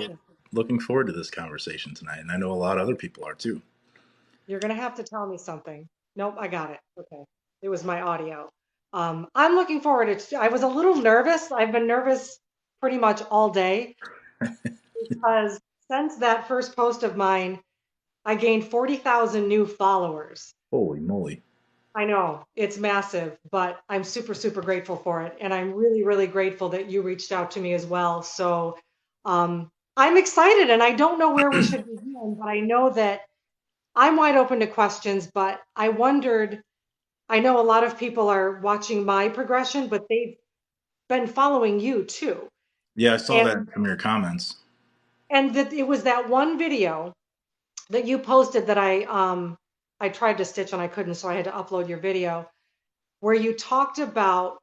So looking forward to this conversation tonight. And I know a lot of other people are too. You're gonna have to tell me something. Nope, I got it. Okay. It was my audio. I'm looking forward to I was a little nervous. I've been nervous pretty much all day because since that first post of mine, I gained 40,000 new followers. Holy moly. I know it's massive, but I'm super, super grateful for it. And I'm really, really grateful that you reached out to me as well. So I'm excited and I don't know where we should begin, but I know that I'm wide open to questions, but I wondered, I know a lot of people are watching my progression, but they've been following you too. Yeah, I saw that And from your comments. that it was that one video that you posted that I tried to stitch and I couldn't, so I had to upload your video where you talked about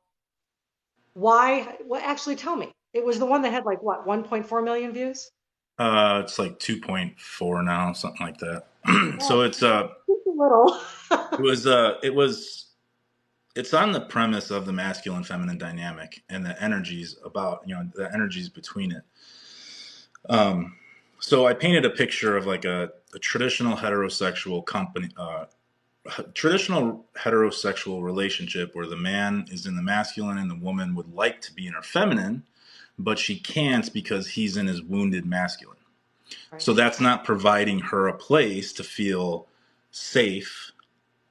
why, well, actually tell me. It was the one that had like what, 1.4 million views? It's like 2.4 now, something like that. Oh, So just a little. it was it's on the premise of the masculine feminine dynamic and the energies about, the energies between it. Um, so I painted a picture of like a traditional heterosexual company, traditional heterosexual relationship where the man is in the masculine and the woman would like to be in her feminine, but she can't because he's in his wounded masculine. Right. So that's not providing her a place to feel safe,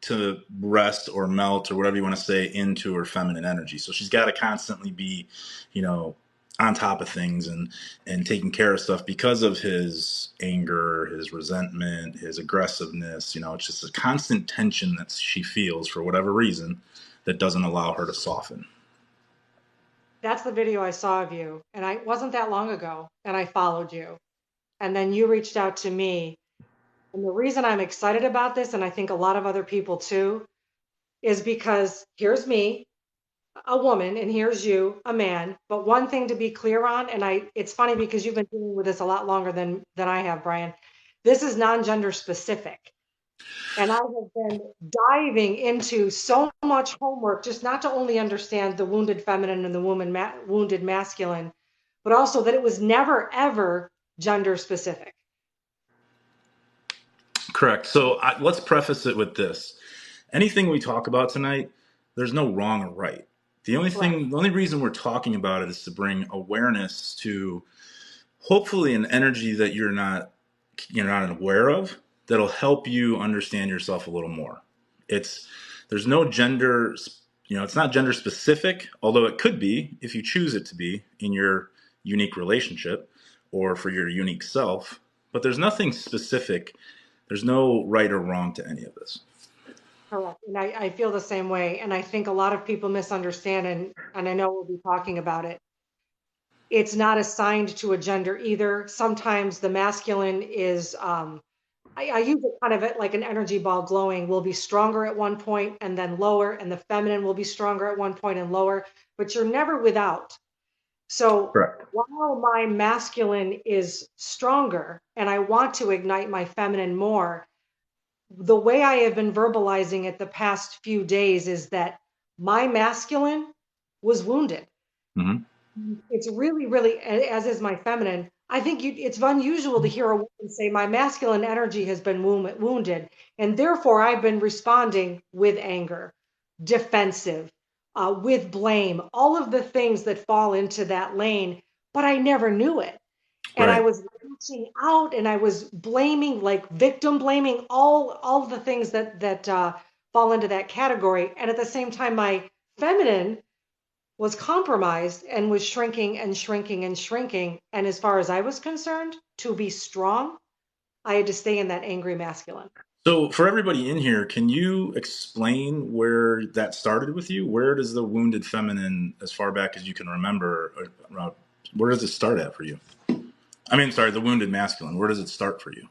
to rest or melt or whatever you want to say into her feminine energy. So she's got to constantly be, you know, on top of things and taking care of stuff because of his anger, his resentment, his aggressiveness. It's just a constant tension that she feels for whatever reason that doesn't allow her to soften. That's the video I saw of you, and I wasn't that long ago, and I followed you. And then you reached out to me. And the reason I'm excited about this, and I think a lot of other people too, is because here's me, a woman, and here's you, a man. But one thing to be clear on, and it's funny because you've been dealing with this a lot longer than I have, Brian. This is non-gender specific. And I have been diving into so much homework just not to only understand the wounded feminine and the wounded masculine, but also that it was never, ever gender specific. Correct. So let's preface it with this. Anything we talk about tonight, there's no wrong or right. Correct. The only reason we're talking about it is to bring awareness to hopefully an energy that you're not aware of that'll help you understand yourself a little more. It's there's no gender, it's not gender specific, although it could be if you choose it to be in your unique relationship or for your unique self, but there's nothing specific. There's no right or wrong to any of this. Correct. And I feel the same way. And I think a lot of people misunderstand, and I know we'll be talking about it. It's not assigned to a gender either. Sometimes the masculine is, I use it kind of like an energy ball glowing, will be stronger at one point and then lower, and the feminine will be stronger at one point and lower, but you're never without. So Correct. while my masculine is stronger and I want to ignite my feminine more, the way I have been verbalizing it the past few days is that my masculine was wounded. Hmm. It's really, really, as is my feminine. I think it's unusual to hear a woman say, my masculine energy has been wounded, and therefore I've been responding with anger, defensive, with blame, all of the things that fall into that lane, but I never knew it. And I Right. was reaching out and I was blaming, like victim blaming, all the things that fall into that category. And at the same time, my feminine was compromised and was shrinking and shrinking and shrinking. And as far as I was concerned, to be strong, I had to stay in that angry masculine. So, for everybody in here, can you explain where that started with you? Where does the wounded feminine, as far back as you can remember, where does it start at for you? I mean, sorry, the wounded masculine. Where does it start for you?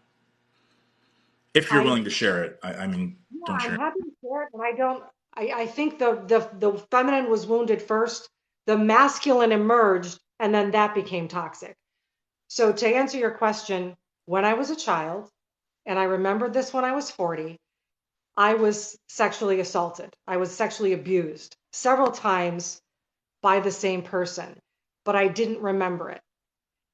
If you're I willing to share it, I mean, Yeah, don't I'm share it. happy to share it, but I don't. I think the feminine was wounded first, the masculine emerged, and then that became toxic. So to answer your question, when I was a child, and I remember this when I was 40, I was sexually assaulted. I was sexually abused several times by the same person, but I didn't remember it.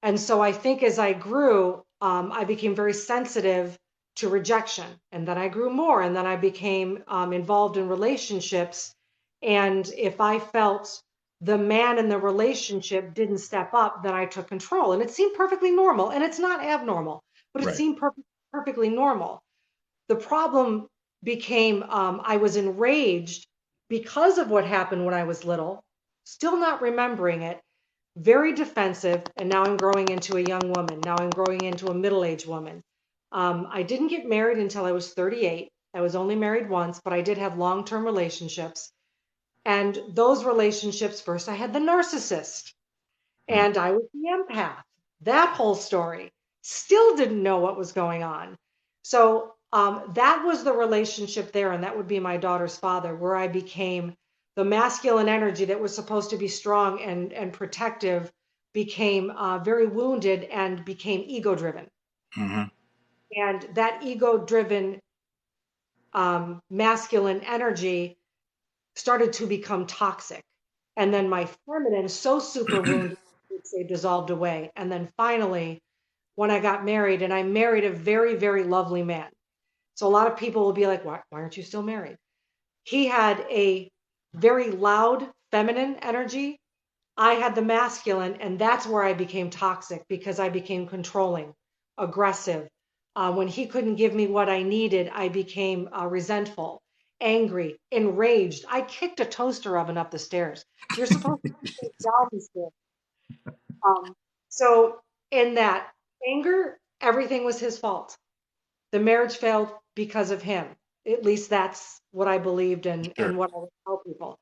And so I think as I grew, I became very sensitive to rejection. And then I grew more, and then I became involved in relationships. And if I felt the man in the relationship didn't step up, then I took control. And it seemed perfectly normal. And it's not abnormal, but it Right. seemed perfectly normal. The problem became I was enraged because of what happened when I was little, still not remembering it, very defensive, and now I'm growing into a young woman. Now I'm growing into a middle-aged woman. I didn't get married until I was 38. I was only married once, but I did have long-term relationships. And those relationships, first I had the narcissist, Mm. and I was the empath. That whole story. Still didn't know what was going on. So that was the relationship there, and that would be my daughter's father, where I became the masculine energy that was supposed to be strong and protective, became very wounded and became ego driven. Hmm. And that ego driven masculine energy started to become toxic. And then my feminine, so super wounded, would say dissolved away. And then finally, when I got married, and I married a very, very lovely man. So a lot of people will be like, why aren't you still married? He had a very loud feminine energy. I had the masculine, and that's where I became toxic because I became controlling, aggressive. When he couldn't give me what I needed, I became resentful, angry, enraged. I kicked a toaster oven up the stairs. You're supposed to kick things down the stairs. Um, so in that anger, everything was his fault. The marriage failed because of him. At least that's what I believed Sure. and what I would tell people.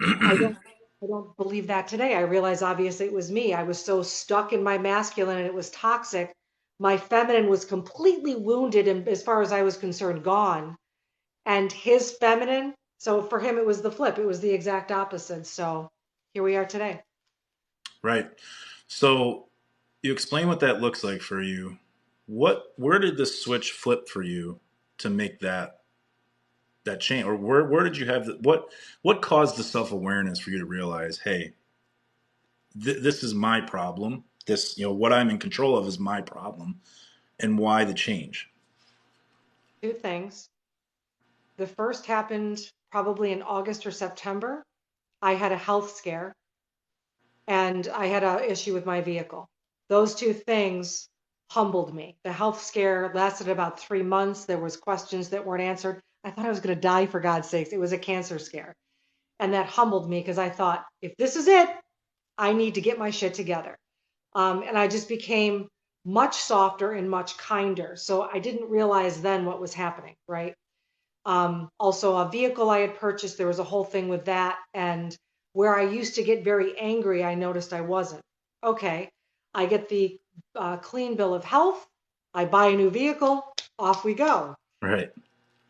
I don't I don't believe that today. I realize obviously it was me. I was so stuck in my masculine and it was toxic. My feminine was completely wounded and as far as I was concerned, gone. And his feminine, so for him it was the flip. It was the exact opposite. So here we are today. Right. So you explain what that looks like for you. Where did the switch flip for you to make that change, or where did you have what caused the self awareness for you to realize, hey, this is my problem. This, what I'm in control of is my problem, and why the change? Two things. The first happened probably in August or September. I had a health scare and I had an issue with my vehicle. Those two things humbled me. The health scare lasted about 3 months. There was questions that weren't answered. I thought I was going to die for God's sakes. It was a cancer scare. And that humbled me because I thought, if this is it, I need to get my shit together. And I just became much softer and much kinder. So I didn't realize then what was happening, right? Also, a vehicle I had purchased, there was a whole thing with that. And where I used to get very angry, I noticed I wasn't. Okay, I get the clean bill of health, I buy a new vehicle, off we go. Right.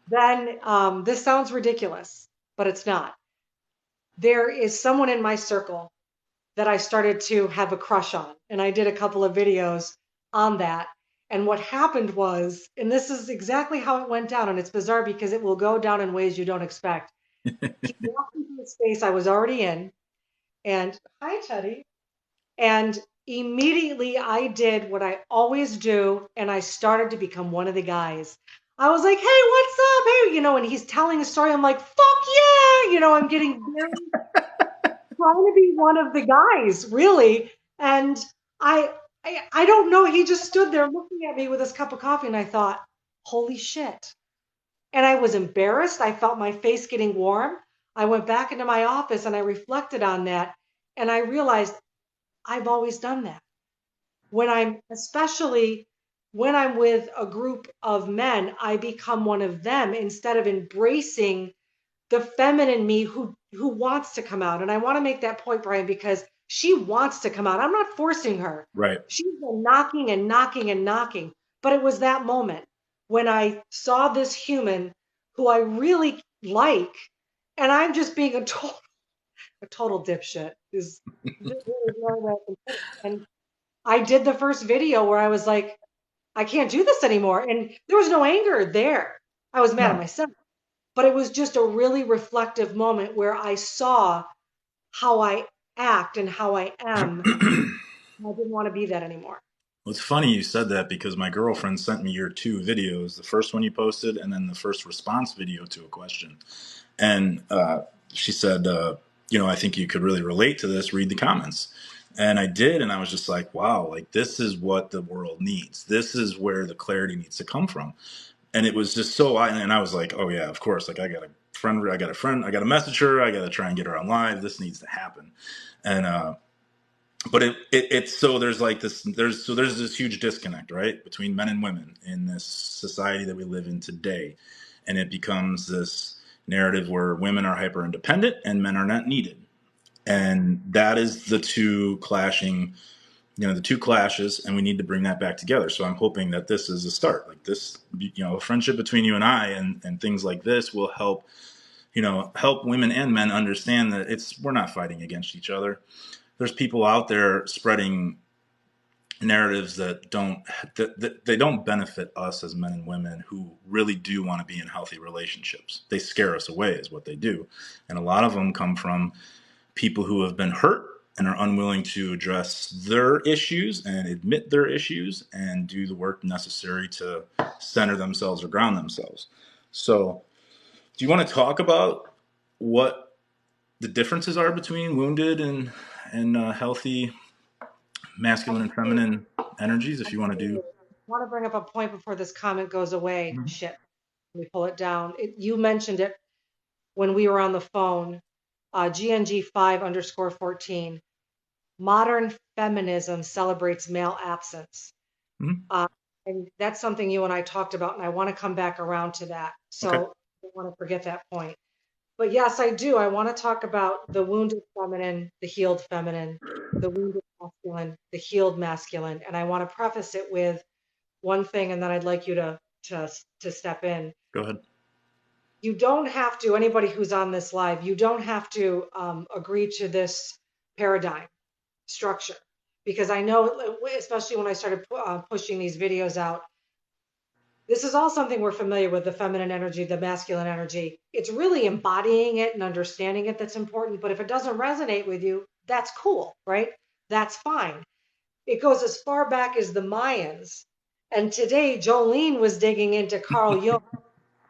Then this sounds ridiculous, but it's not. There is someone in my circle that I started to have a crush on. And I did a couple of videos on that. And what happened was, and this is exactly how it went down, and it's bizarre because it will go down in ways you don't expect. He walked into a space I was already in, and hi, Teddy. And immediately I did what I always do, and I started to become one of the guys. I was like, hey, what's up? Hey, and he's telling a story. I'm like, fuck yeah. I'm getting very trying to be one of the guys, really. And I, I don't know. He just stood there looking at me with his cup of coffee, and I thought, holy shit. And I was embarrassed. I felt my face getting warm. I went back into my office and I reflected on that, and I realized I've always done that. Especially when I'm with a group of men, I become one of them instead of embracing the feminine me who wants to come out. And I want to make that point, Brian, because she wants to come out. I'm not forcing her. Right. She's been knocking and knocking and knocking. But it was that moment when I saw this human who I really like, and I'm just being a total dipshit. Is really the only way I can put it. And I did the first video where I was like, I can't do this anymore. And there was no anger there. I was mad at No. myself. But it was just a really reflective moment where I saw how I act and how I am I didn't want to be that anymore. Well, it's funny you said that because my girlfriend sent me your two videos, the first one you posted and then the first response video to a question. And she said, I think you could really relate to this. Read the comments. And I did. And I was just like, wow, like this is what the world needs. This is where the clarity needs to come from. And it was just so, and I was like, oh yeah, of course. Like I got a friend, I got to message her. I got to try and get her on live. This needs to happen. And, but it's so there's like there's this huge disconnect, right, between men and women in this society that we live in today, and it becomes this narrative where women are hyper independent and men are not needed, and that is the two clashes, and we need to bring that back together. So I'm hoping that this is a start, like this, a friendship between you and I, and things like this will help women and men understand that we're not fighting against each other. There's people out there spreading narratives that they don't benefit us as men and women who really do want to be in healthy relationships. They scare us away is what they do. And a lot of them come from people who have been hurt and are unwilling to address their issues and admit their issues and do the work necessary to center themselves or ground themselves. So, do you want to talk about what the differences are between wounded and healthy I masculine and do. feminine energies, I if you want to do. do? I want to bring up a point before this comment goes away. Shit, let me pull it down. You mentioned it when we were on the phone. GNG5_14. Modern feminism celebrates male absence. Mhm. Uh, and that's something you and I talked about, and I want to come back around to that. Okay. So I don't want to forget that point. But yes, I do. I want to talk about the wounded feminine, the healed feminine, the wounded masculine, the healed masculine. And I want to preface it with one thing, and then I'd like you to step in. Go ahead. You don't have to, anybody who's on this live, you don't have to agree to this paradigm structure. Because I know, especially when I started pushing these videos out, this is all something we're familiar with, the feminine energy, the masculine energy. It's really embodying it and understanding it that's important. But if it doesn't resonate with you, that's cool, right? That's fine. It goes as far back as the Mayans. And today, Jolene was digging into Carl Jung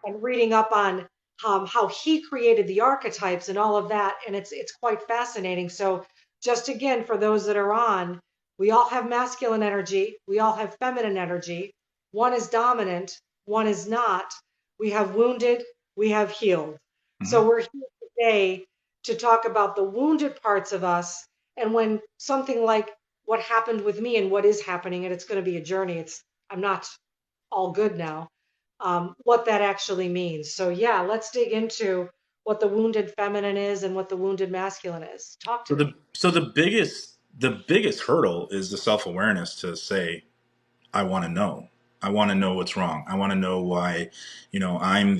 and reading up on how he created the archetypes and all of that, and it's quite fascinating. So, just again, for those that are on, we all have masculine energy, we all have feminine energy. One is dominant, one is not. We have wounded, we have healed. Hmm. So we're here today to talk about the wounded parts of us, and when something like what happened with me and what is happening, and it's going to be a journey. I'm not all good now, what that actually means. So, yeah, let's dig into what the wounded feminine is and what the wounded masculine is. Talk So to the me. so the biggest hurdle is the self awareness to say, I want to know. I want to know what's wrong. I want to know why, you know, I am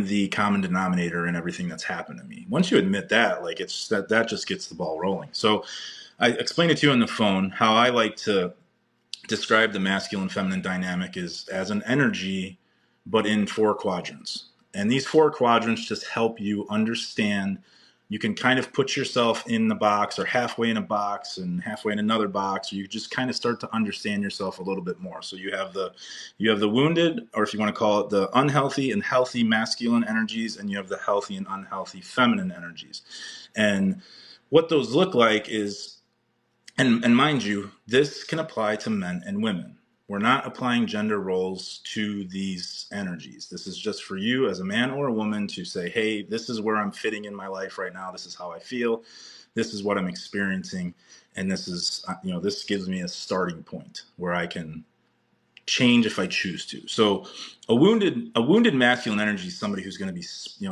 the common denominator in everything that's happened to me. Once you admit that, like that just gets the ball rolling. So I explained it to you on the phone how I like to describe the masculine feminine dynamic is as an energy, but in four quadrants. And these four quadrants just help you understand. You can kind of put yourself in the box or halfway in a box and halfway in another box, or you just kind of start to understand yourself a little bit more. So you have the wounded, or if you want to call it the unhealthy and healthy masculine energies, and you have the healthy and unhealthy feminine energies. And what those look like is, and mind you, this can apply to men and women. We're not applying gender roles to these energies. This is just for you as a man or a woman to say, hey, this is where I'm fitting in my life right now. This is how I feel. This is what I'm experiencing. And this gives me a starting point where I can change if I choose to. So a wounded masculine energy is somebody who's going to be,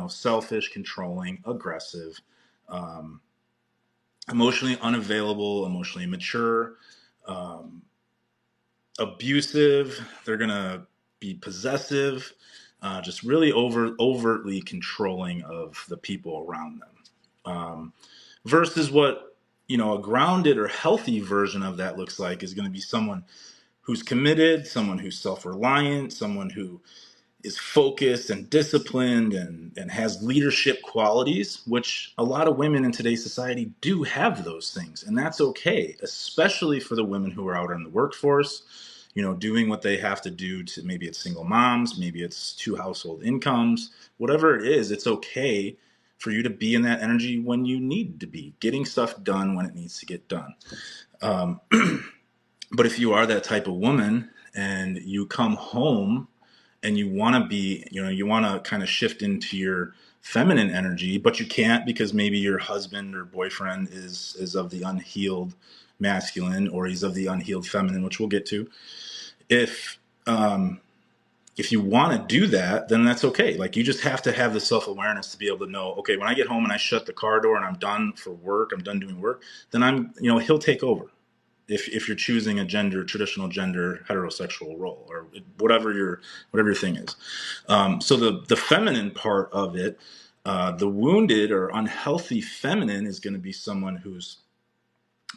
selfish, controlling, aggressive, um, emotionally unavailable, emotionally immature, um, abusive. They're gonna be possessive, just really overtly controlling of the people around them. Versus what a grounded or healthy version of that looks like is going to be someone who's committed, someone who's self-reliant, someone who is focused and disciplined and has leadership qualities, which a lot of women in today's society do have those things. And that's okay, especially for the women who are out in the workforce, doing what they have to do to, maybe it's single moms, maybe it's two household incomes, whatever it is, it's okay for you to be in that energy when you need to be, getting stuff done when it needs to get done. Um, but if you are that type of woman and you come home and you want to be, you want to kind of shift into your feminine energy, but you can't because maybe your husband or boyfriend is of the unhealed masculine, or he's of the unhealed feminine, which we'll get to. If um, if you want to do that, then that's okay. Like, you just have to have the self-awareness to be able to know, okay, when I get home and I shut the car door and I'm done for work, I'm done doing work, then he'll take over. If you're choosing a traditional gender heterosexual role, or whatever your thing is. So the feminine part of it, the wounded or unhealthy feminine is going to be someone who's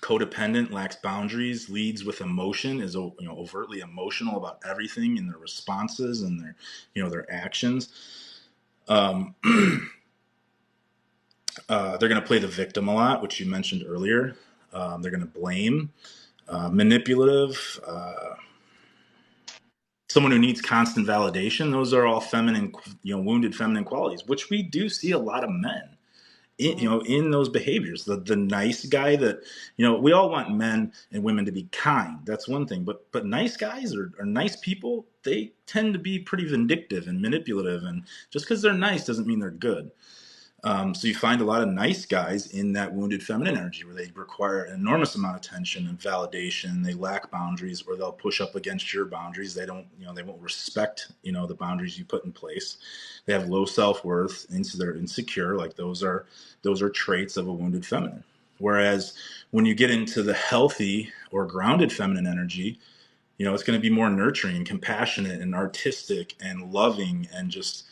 codependent, lacks boundaries, leads with emotion, is overtly emotional about everything in their responses and their actions. Um, they're going to play the victim a lot, which you mentioned earlier. They're going to blame, manipulative, someone who needs constant validation. Those are all feminine, wounded feminine qualities, which we do see a lot of men in those behaviors. The nice guy that, we all want men and women to be kind. That's one thing. But nice guys or nice people, they tend to be pretty vindictive and manipulative. And just because they're nice doesn't mean they're good. So you find a lot of nice guys in that wounded feminine energy where they require an enormous amount of attention and validation. They lack boundaries, or they'll push up against your boundaries. They don't, they won't respect, the boundaries you put in place. They have low self-worth, they're insecure. Like, those are traits of a wounded feminine. Whereas when you get into the healthy or grounded feminine energy, it's going to be more nurturing and compassionate and artistic and loving and just,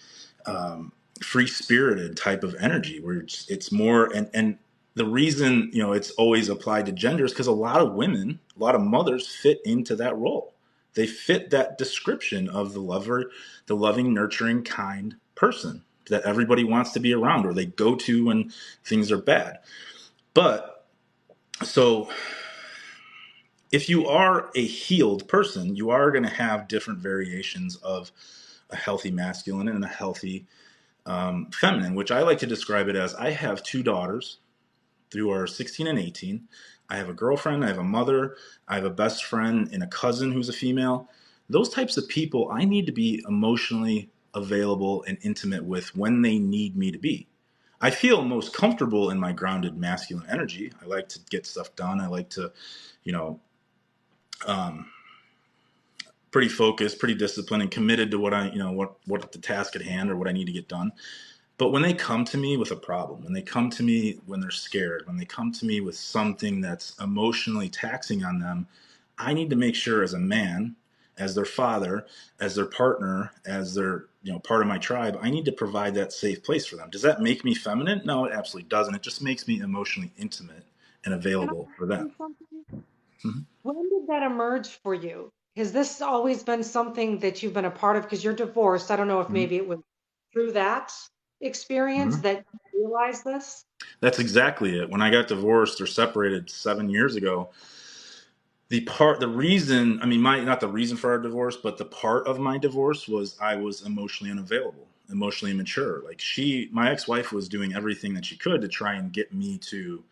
free spirited type of energy, where it's more, and the reason it's always applied to gender is because a lot of women, a lot of mothers fit into that role. They fit that description of the lover, the loving, nurturing, kind person that everybody wants to be around, or they go to when things are bad. But so if you are a healed person, you are going to have different variations of a healthy masculine and a healthy feminine, which I like to describe it as, I have two daughters who are 16 and 18. I have a girlfriend, I have a mother, I have a best friend, and a cousin who's a female. Those types of people I need to be emotionally available and intimate with when they need me to be. I feel most comfortable in my grounded masculine energy. I like to get stuff done. I like to, you know, um, pretty focused, pretty disciplined, and committed to what the task at hand or what I need to get done. But when they come to me with a problem, when they come to me when they're scared, when they come to me with something that's emotionally taxing on them, I need to make sure, as a man, as their father, as their partner, as their, part of my tribe, I need to provide that safe place for them. Does that make me feminine? No, it absolutely doesn't. It just makes me emotionally intimate and Can I available for ask them. you something? Mhm. When did that emerge for you? Has this always been something that you've been a part of? Because you're divorced. I don't know if Mhm. maybe it was through that experience Mhm. that you realized this. That's exactly it. When I got divorced or separated 7 years ago, the reason, I mean, not the reason for our divorce, but the part of my divorce was I was emotionally unavailable, emotionally immature. Like, my ex-wife was doing everything that she could to try and get me to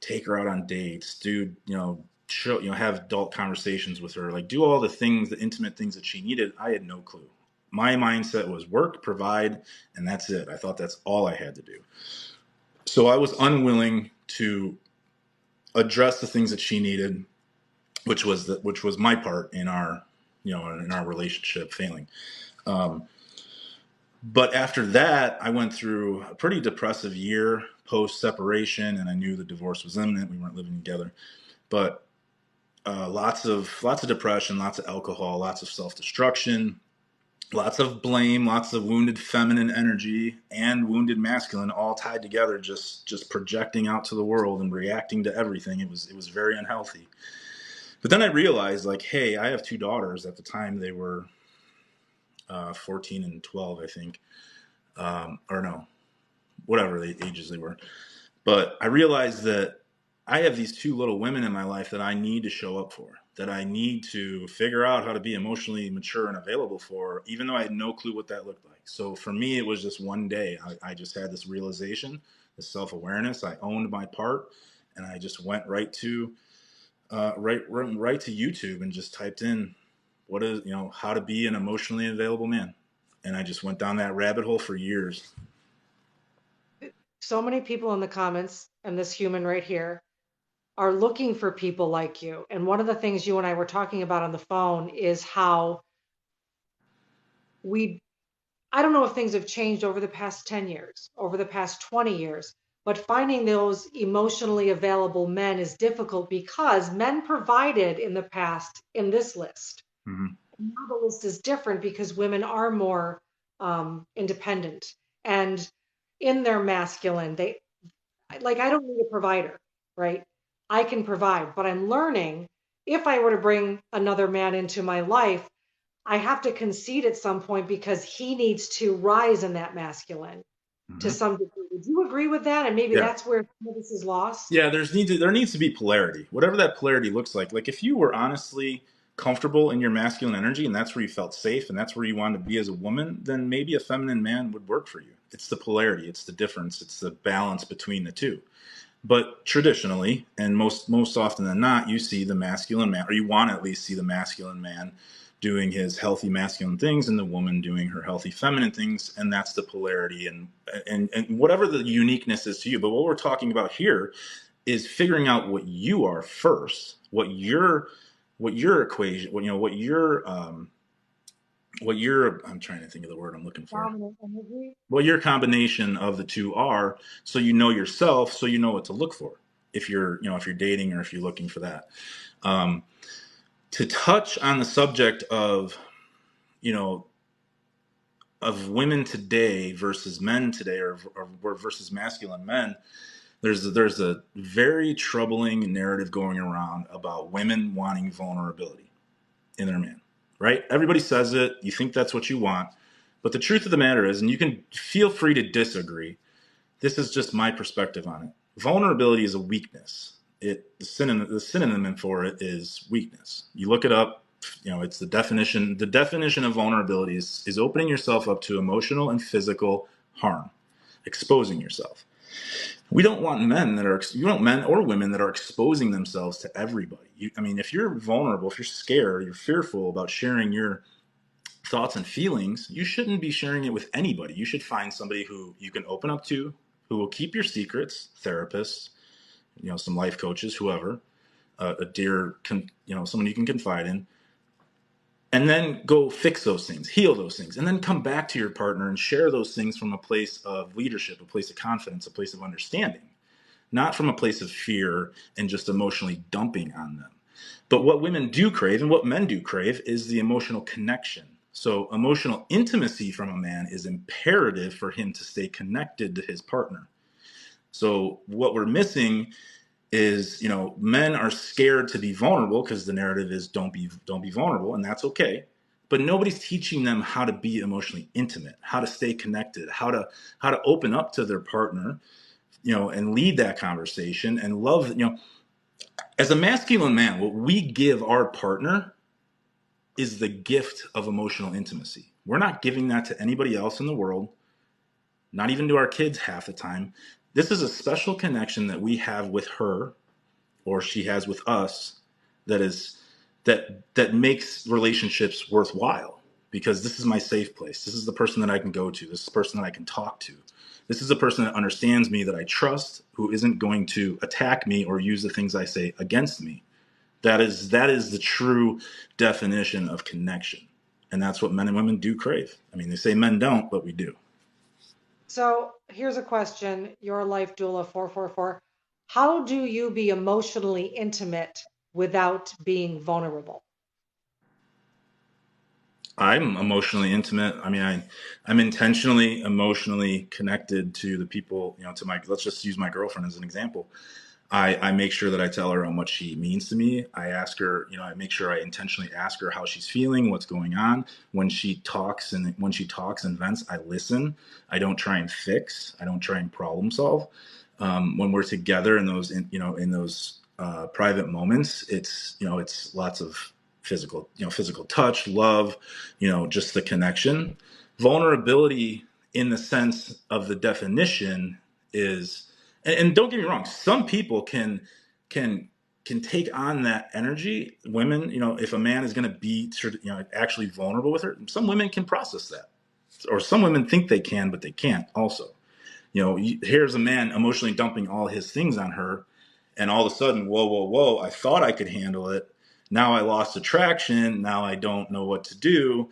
take her out on dates, do, have adult conversations with her, like, do all the things, the intimate things that she needed. I had no clue. My mindset was work, provide, and that's it. I thought that's all I had to do. So I was unwilling to address the things that she needed, which was my part in our relationship failing. Um, but after that, I went through a pretty depressive year post separation, and I knew the divorce was imminent. We weren't living together, but lots of depression, lots of alcohol, lots of self destruction, lots of blame, lots of wounded feminine energy and wounded masculine, all tied together, just projecting out to the world and reacting to everything. It was very unhealthy. But then I realized, like, hey, I have two daughters. At the time, they were 14 and 12, I think, or no, whatever the ages they were. But I realized that I have these two little women in my life that I need to show up for, that I need to figure out how to be emotionally mature and available for, even though I had no clue what that looked like. So for me, it was just one day. I just had this realization, this self-awareness. I owned my part, and I just went right to right to YouTube and just typed in what is, how to be an emotionally available man. And I just went down that rabbit hole for years. So many people in the comments and this human right here are looking for people like you. And one of the things you and I were talking about on the phone is how we, I don't know if things have changed over the past 10 years, over the past 20 years, but finding those emotionally available men is difficult because men provided in the past in this list. Mm-hmm. Now the list is different because women are more independent and in their masculine. They like, I don't need a provider, right? I can provide, but I'm learning if I were to bring another man into my life, I have to concede at some point because he needs to rise in that masculine to Mm-hmm. some degree. Would you agree with that? And maybe Yeah. that's where some of this is lost. Yeah, there needs to be polarity. Whatever that polarity looks like. Like if you were honestly comfortable in your masculine energy and that's where you felt safe and that's where you wanted to be as a woman, then maybe a feminine man would work for you. It's the polarity, it's the difference, it's the balance between the two. But traditionally, and most often than not, you see the masculine man, or you want to at least see the masculine man doing his healthy masculine things, and the woman doing her healthy feminine things, and that's the polarity, and whatever the uniqueness is to you. But what we're talking about here is figuring out what you are first, what your equation, what your I'm trying to think of the word I'm looking for, Dominant energy. what your combination of the two are, so you know yourself, so you know what to look for if you're if you're dating or if you're looking for that. um, to touch on the subject of you know of women today versus men today, or versus masculine men, there's a very troubling narrative going around about women wanting vulnerability in their man, right? Everybody says it, you think that's what you want, but the truth of the matter is, and you can feel free to disagree, this is just my perspective on it. Vulnerability is a weakness. The synonym for it is weakness. You look it up. It's the definition. The definition of vulnerability is opening yourself up to emotional and physical harm, exposing yourself. We don't want men that are you don't men or women that are exposing themselves to everybody. If you're vulnerable, if you're scared, you're fearful about sharing your thoughts and feelings, you shouldn't be sharing it with anybody. You should find somebody who you can open up to, who will keep your secrets, therapists, some life coaches, whoever, a dear, someone you can confide in, and then go fix those things, heal those things, and then come back to your partner and share those things from a place of leadership, a place of confidence, a place of understanding, not from a place of fear and just emotionally dumping on them. But what women do crave and what men do crave is the emotional connection. So emotional intimacy from a man is imperative for him to stay connected to his partner. So what we're missing is, men are scared to be vulnerable because the narrative is don't be vulnerable, and that's okay. But nobody's teaching them how to be emotionally intimate, how to stay connected, how to open up to their partner, and lead that conversation and love. As a masculine man, what we give our partner is the gift of emotional intimacy. We're not giving that to anybody else in the world, not even to our kids half the time. This is a special connection that we have with her, or she has with us, that makes relationships worthwhile, because this is my safe place. This is the person that I can go to. This is the person that I can talk to. This is a person that understands me, that I trust, who isn't going to attack me or use the things I say against me. That is the true definition of connection. And that's what men and women do crave. They say men don't, but we do. So here's a question, your life doula 444. How do you be emotionally intimate without being vulnerable? I'm emotionally intimate. I'm intentionally emotionally connected to the people, to my, let's just use my girlfriend as an example. I make sure that I tell her how much she means to me. I ask her, you know, I make sure I intentionally ask her how she's feeling, what's going on. When she talks and vents, I listen. I don't try and fix. I don't try and problem solve. When we're together in those private moments, it's lots of physical touch, love, just the connection. Vulnerability, in the sense of the definition, is, and don't get me wrong, some people can can take on that energy. Women, if a man is going to be actually vulnerable with her, some women can process that, or some women think they can, but they can't also. Here's a man emotionally dumping all his things on her, and all of a sudden, whoa, whoa, whoa, I thought I could handle it. Now I lost attraction. Now I don't know what to do.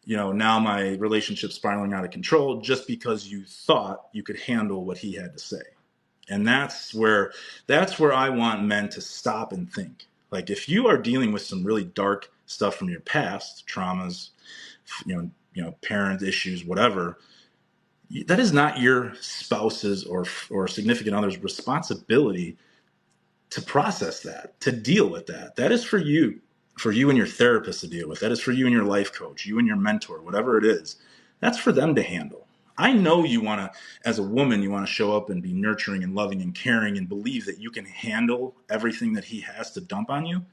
Now my relationship's spiraling out of control just because you thought you could handle what he had to say. And that's where I want men to stop and think. Like, if you are dealing with some really dark stuff from your past, traumas, parent issues, whatever, that is not your spouse's or significant other's responsibility to process that, to deal with that. That is for you and your therapist to deal with. That is for you and your life coach, you and your mentor, whatever it is. That's for them to handle. I know you want to, as a woman, you want to show up and be nurturing and loving and caring and believe that you can handle everything that he has to dump on you.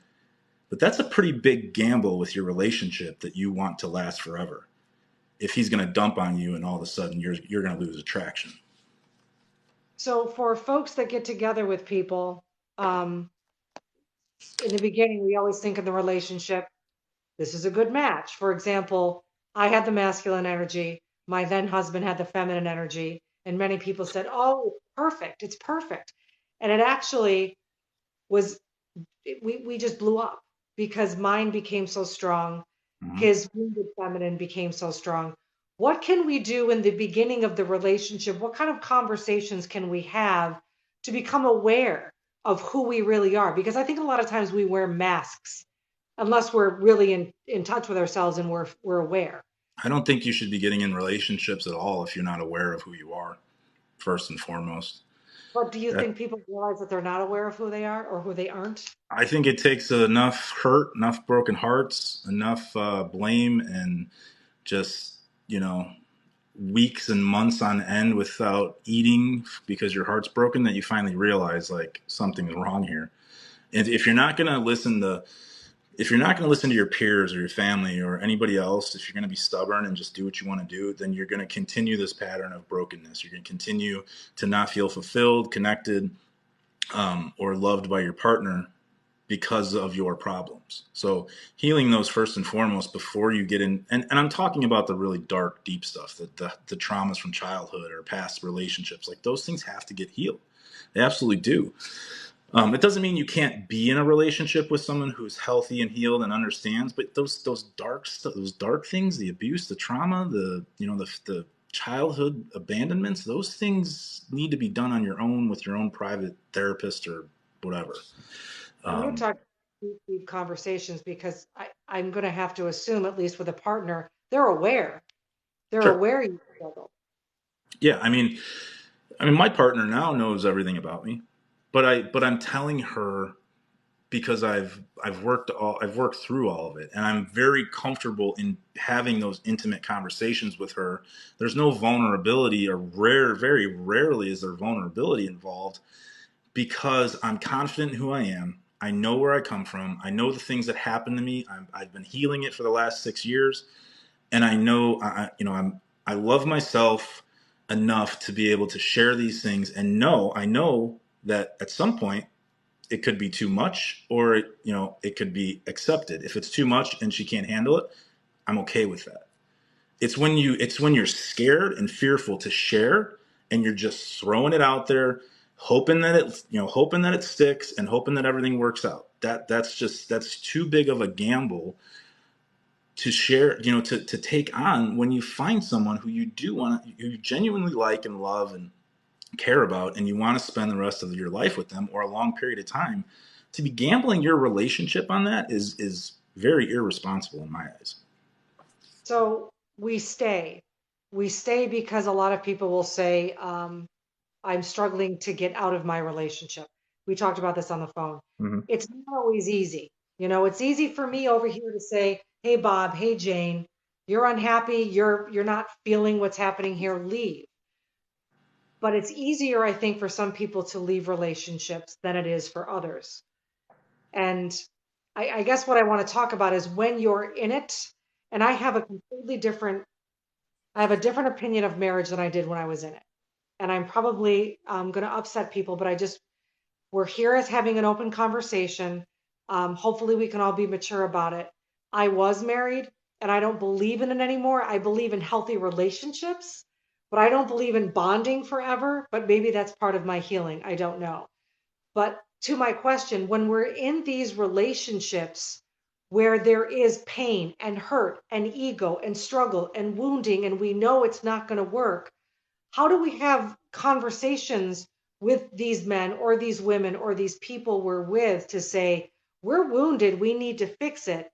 But that's a pretty big gamble with your relationship that you want to last forever. If he's going to dump on you and all of a sudden you're going to lose attraction. So for folks that get together with people, in the beginning, we always think of the relationship, this is a good match. For example, I had the masculine energy, my then husband had the feminine energy, and many people said, oh, it's perfect, it's perfect. And it actually was, we just blew up because mine became so strong. Mm-hmm. His wounded feminine became so strong. What can we do in the beginning of the relationship? What kind of conversations can we have to become aware of who we really are? Because I think a lot of times we wear masks unless we're really in touch with ourselves and we're aware. I don't think you should be getting in relationships at all if you're not aware of who you are, first and foremost. But do you That, think people realize that they're not aware of who they are or who they aren't? I think it takes enough hurt, enough broken hearts, enough blame, and just, weeks and months on end without eating because your heart's broken, that you finally realize, like, something's wrong here. And if you're not going to listen to your peers or your family or anybody else, if you're going to be stubborn and just do what you want to do, then you're going to continue this pattern of brokenness. You're going to continue to not feel fulfilled, connected, or loved by your partner because of your problems. So healing those first and foremost before you get in, and I'm talking about the really dark, deep stuff, the traumas from childhood or past relationships. Like, those things have to get healed. They absolutely do. It doesn't mean you can't be in a relationship with someone who's healthy and healed and understands, but those dark things, the abuse, the trauma, the childhood abandonments, those things need to be done on your own with your own private therapist or whatever. And you're Um, talking deep conversations because I'm going to have to assume, at least with a partner, they're aware. They're sure. aware you struggle. Yeah, I mean, my partner now knows everything about me, but I'm telling her because I've worked through all of it, and I'm very comfortable in having those intimate conversations with her. There's no vulnerability, or very rarely is there vulnerability involved, because I'm confident in who I am. I know where I come from. I know the things that happened to me. I've been healing it for the last 6 years, and I know I love myself enough to be able to share these things, and I know that at some point it could be too much, or it could be accepted. If it's too much and she can't handle it, I'm okay with that. It's when you're scared and fearful to share, and you're just throwing it out there, hoping that it sticks and hoping that everything works out. That's too big of a gamble to share, to take on, when you find someone who who you genuinely like and love and care about, and you want to spend the rest of your life with them or a long period of time. To be gambling your relationship on that is very irresponsible in my eyes. So we stay. We stay because a lot of people will say, I'm struggling to get out of my relationship. We talked about this on the phone. Hmm. It's not always easy. It's easy for me over here to say, "Hey Bob, hey Jane, you're unhappy, you're not feeling what's happening here, leave." But it's easier, I think, for some people to leave relationships than it is for others. And I guess what I want to talk about is when you're in it, and I have a different opinion of marriage than I did when I was in it. And I'm probably going to upset people, but we're here as having an open conversation. Hopefully, we can all be mature about it. I was married, and I don't believe in it anymore. I believe in healthy relationships, but I don't believe in bonding forever. But maybe that's part of my healing. I don't know. But to my question, when we're in these relationships where there is pain and hurt and ego and struggle and wounding, and we know it's not going to work, how do we have conversations with these men or these women or these people we're with to say, we're wounded, we need to fix it?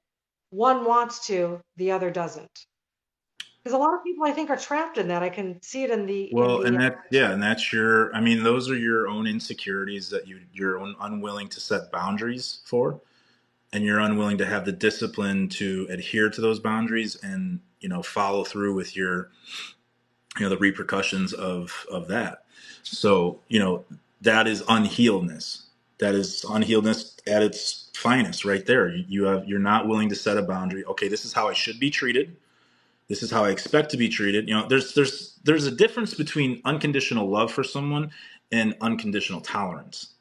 One wants to, the other doesn't. Because a lot of people I think are trapped in that. I can see it in Well, the and that, yeah, and that's your, I mean, those are your own insecurities that you're unwilling to set boundaries for, and you're unwilling to have the discipline to adhere to those boundaries and, follow through with your, the repercussions of that. So, that is unhealedness. That is unhealedness at its finest right there. You're not willing to set a boundary. Okay, this is how I should be treated. This is how I expect to be treated. There's a difference between unconditional love for someone and unconditional tolerance.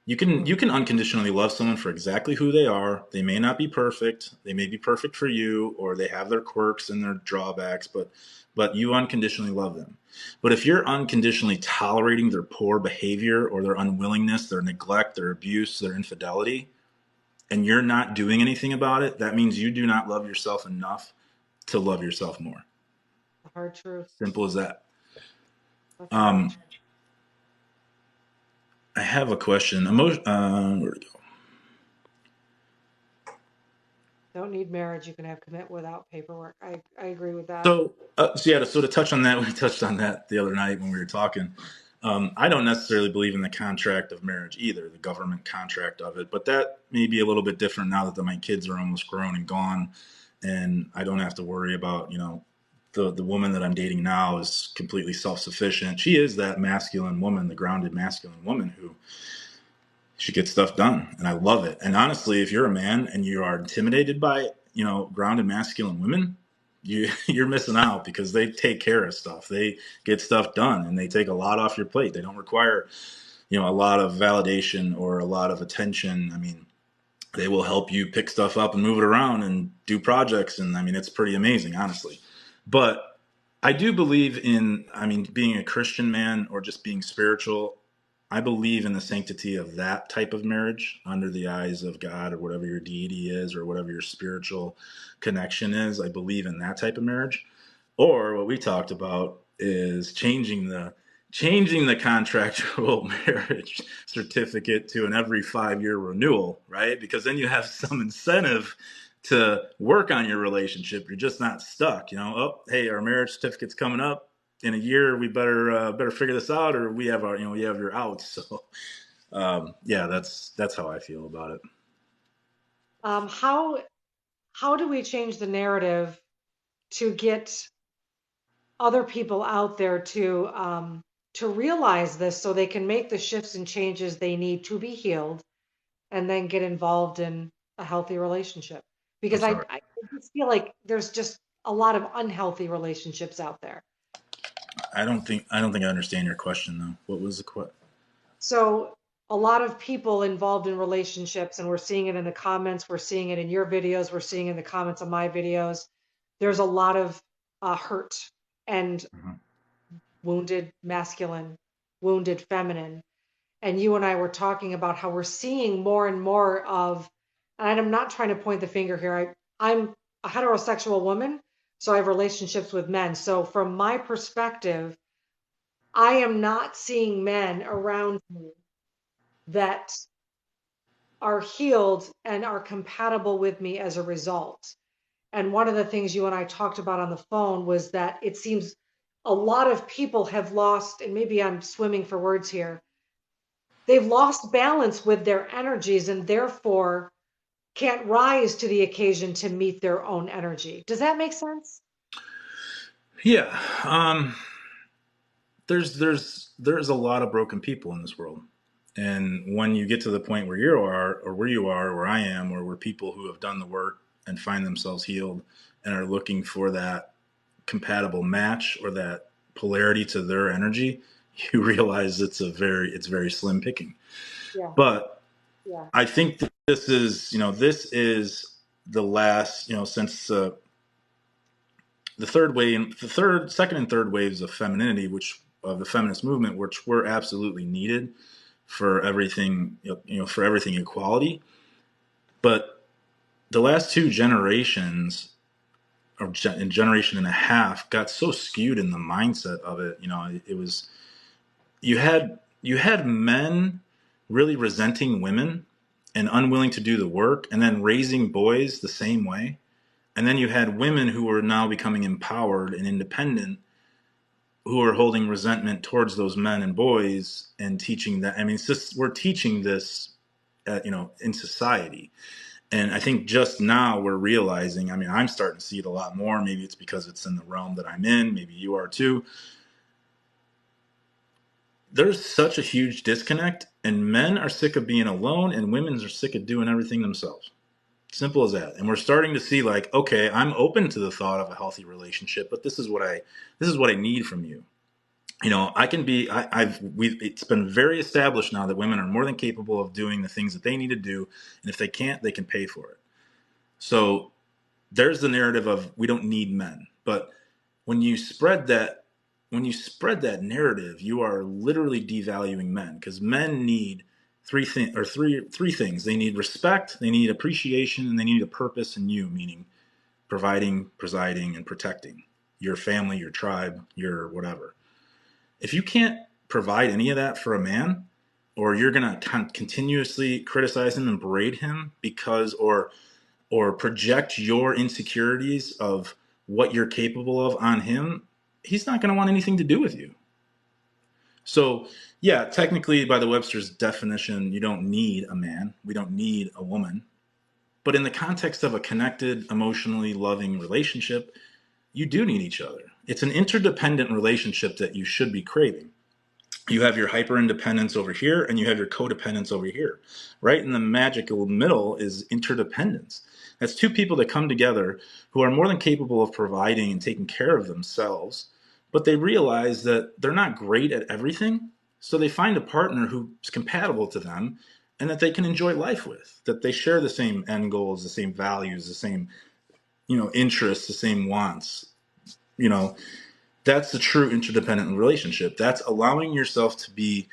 You can unconditionally love someone for exactly who they are. They may not be perfect. They may be perfect for you, or they have their quirks and their drawbacks, but you unconditionally love them. But if you're unconditionally tolerating their poor behavior or their unwillingness, their neglect, their abuse, their infidelity, and you're not doing anything about it, that means you do not love yourself enough to love yourself more. hard truth. Simple as that. That's the hard Um, truth. I have a question. Where'd it go? Don't need marriage. You can have commit without paperwork. I agree with that. So to touch on that, we touched on that the other night when we were talking. I don't necessarily believe in the contract of marriage either, the government contract of it, but that may be a little bit different now that my kids are almost grown and gone, and I don't have to worry about, the woman that I'm dating now is completely self sufficient. She is that masculine woman, the grounded masculine woman who she gets stuff done, and I love it. And honestly, if you're a man and you are intimidated by, grounded masculine women, you're missing out because they take care of stuff. They get stuff done, and they take a lot off your plate. They don't require, a lot of validation or a lot of attention. I mean, they will help you pick stuff up and move it around and do projects, and I mean, it's pretty amazing, honestly. But I do believe in, I mean, being a Christian man or just being spiritual. I believe in the sanctity of that type of marriage under the eyes of God or whatever your deity is or whatever your spiritual connection is. I believe in that type of marriage. Or what we talked about is changing the contractual marriage certificate to an every 5 year renewal, right? Because then you have some incentive to work on your relationship. You're just not stuck, oh, hey, our marriage certificate's coming up in a year. We better figure this out, or we have your outs. So yeah, that's how I feel about it. Um, how how do we change the narrative to get other people out there to realize this so they can make the shifts and changes they need to be healed and then get involved in a healthy relationship? I'm Because sorry. I just feel like there's just a lot of unhealthy relationships out there. I don't think I understand your question though. What was the question? So a lot of people involved in relationships, and we're seeing it in the comments, we're seeing it in your videos, we're seeing it in the comments of my videos. There's a lot of hurt and Mhm. wounded masculine, wounded feminine. And you and I were talking about how we're seeing more and more of, and I'm not trying to point the finger here. I'm a heterosexual woman, so I have relationships with men. So from my perspective, I am not seeing men around me that are healed and are compatible with me as a result. And one of the things you and I talked about on the phone was that it seems a lot of people have lost, and maybe I'm swimming for words here, they've lost balance with their energies and therefore can't rise to the occasion to meet their own energy. Does that make sense? Yeah. There's a lot of broken people in this world. And when you get to the point where you are, or where you are, where I am, or where people who have done the work and find themselves healed and are looking for that compatible match or that polarity to their energy, you realize it's very slim picking. Yeah, But yeah, I think that this is the last, since second and third waves of femininity, which of the feminist movement, which were absolutely needed for everything, for everything equality. But the last two generations, or generation and a half, got so skewed in the mindset of it. It was you had men really resenting women and unwilling to do the work, and then raising boys the same way. And then you had women who were now becoming empowered and independent, who are holding resentment towards those men and boys and teaching that. I mean, it's just, we're teaching this, in society. And I think just now we're realizing, I mean, I'm starting to see it a lot more. Maybe it's because it's in the realm that I'm in. Maybe you are too. There's such a huge disconnect, and men are sick of being alone, and women are sick of doing everything themselves. Simple as that. And we're starting to see, like, okay, I'm open to the thought of a healthy relationship, but this is what I need from you. I can be. It's been very established now that women are more than capable of doing the things that they need to do, and if they can't, they can pay for it. So there's the narrative of we don't need men. But when you spread that, when you spread that narrative, you are literally devaluing men, because men need three things. They need respect, they need appreciation, and they need a purpose in you, meaning providing, presiding, and protecting your family, your tribe, your whatever. If you can't provide any of that for a man, or you're going to continuously criticize him and berate him because, or project your insecurities of what you're capable of on him, he's not going to want anything to do with you. So, yeah, technically, by the Webster's definition, you don't need a man. We don't need a woman. But in the context of a connected, emotionally loving relationship, you do need each other. It's an interdependent relationship that you should be craving. You have your hyper independence over here, and you have your codependence over here. Right in the magical middle is interdependence. That's two people that come together who are more than capable of providing and taking care of themselves, but they realize that they're not great at everything. So they find a partner who's compatible to them and that they can enjoy life with, that they share the same end goals, the same values, the same, interests, the same wants. You know, that's the true interdependent relationship. That's allowing yourself to be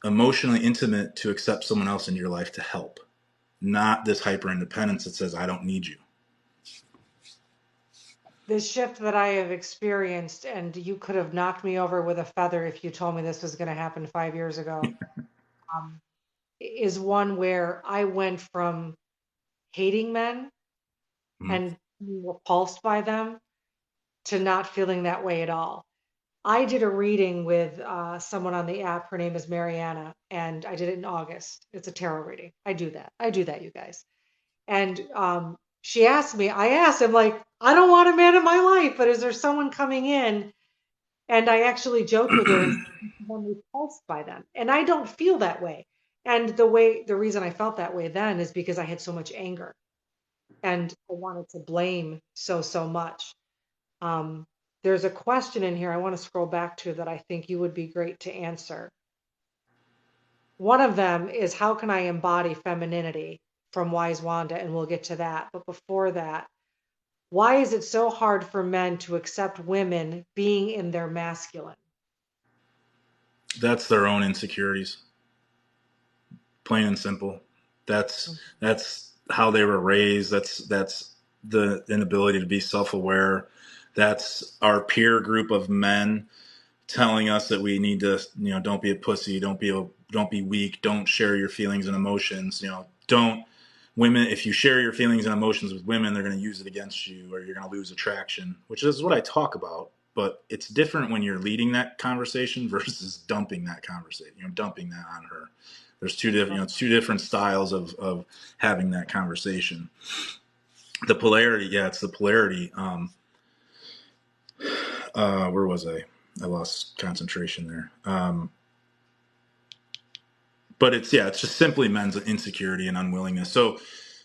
emotionally intimate to accept someone else in your life to help, not this hyper independence that says, I don't need you. this shift that I have experienced, and you could have knocked me over with a feather if you told me this was going to happen 5 years ago, um, is one where I went from hating men Mm-hmm. and being repulsed by them to not feeling that way at all. I did a reading with someone on the app. Her name is Mariana, and I did it in August. It's a tarot reading. I do that. I do that, you guys. And she asked me, I asked him, like, I don't want a man in my life, but is there someone coming in? And I actually joked with her and said, I'm repulsed by them. And I don't feel that way. And the reason I felt that way then is because I had so much anger and I wanted to blame so much. Um, there's a question in here I want to scroll back to that I think you would be great to answer. One of them is how can I embody femininity from Wise Wanda, and we'll get to that. But before that, why is it so hard for men to accept women being in their masculine? That's their own insecurities, plain and simple. That's how they were raised. That's the inability to be self-aware. That's our peer group of men telling us that we need to, don't be a pussy, don't be weak, don't share your feelings and emotions, don't women, if you share your feelings and emotions with women, they're going to use it against you, or you're going to lose attraction, which is what I talk about. But it's different when you're leading that conversation versus dumping that conversation, dumping that on her. There's two different, it's two different styles of having that conversation. The polarity, yeah, it's the polarity. Where was I? I lost concentration there. But it's, yeah, it's just simply men's insecurity and unwillingness. So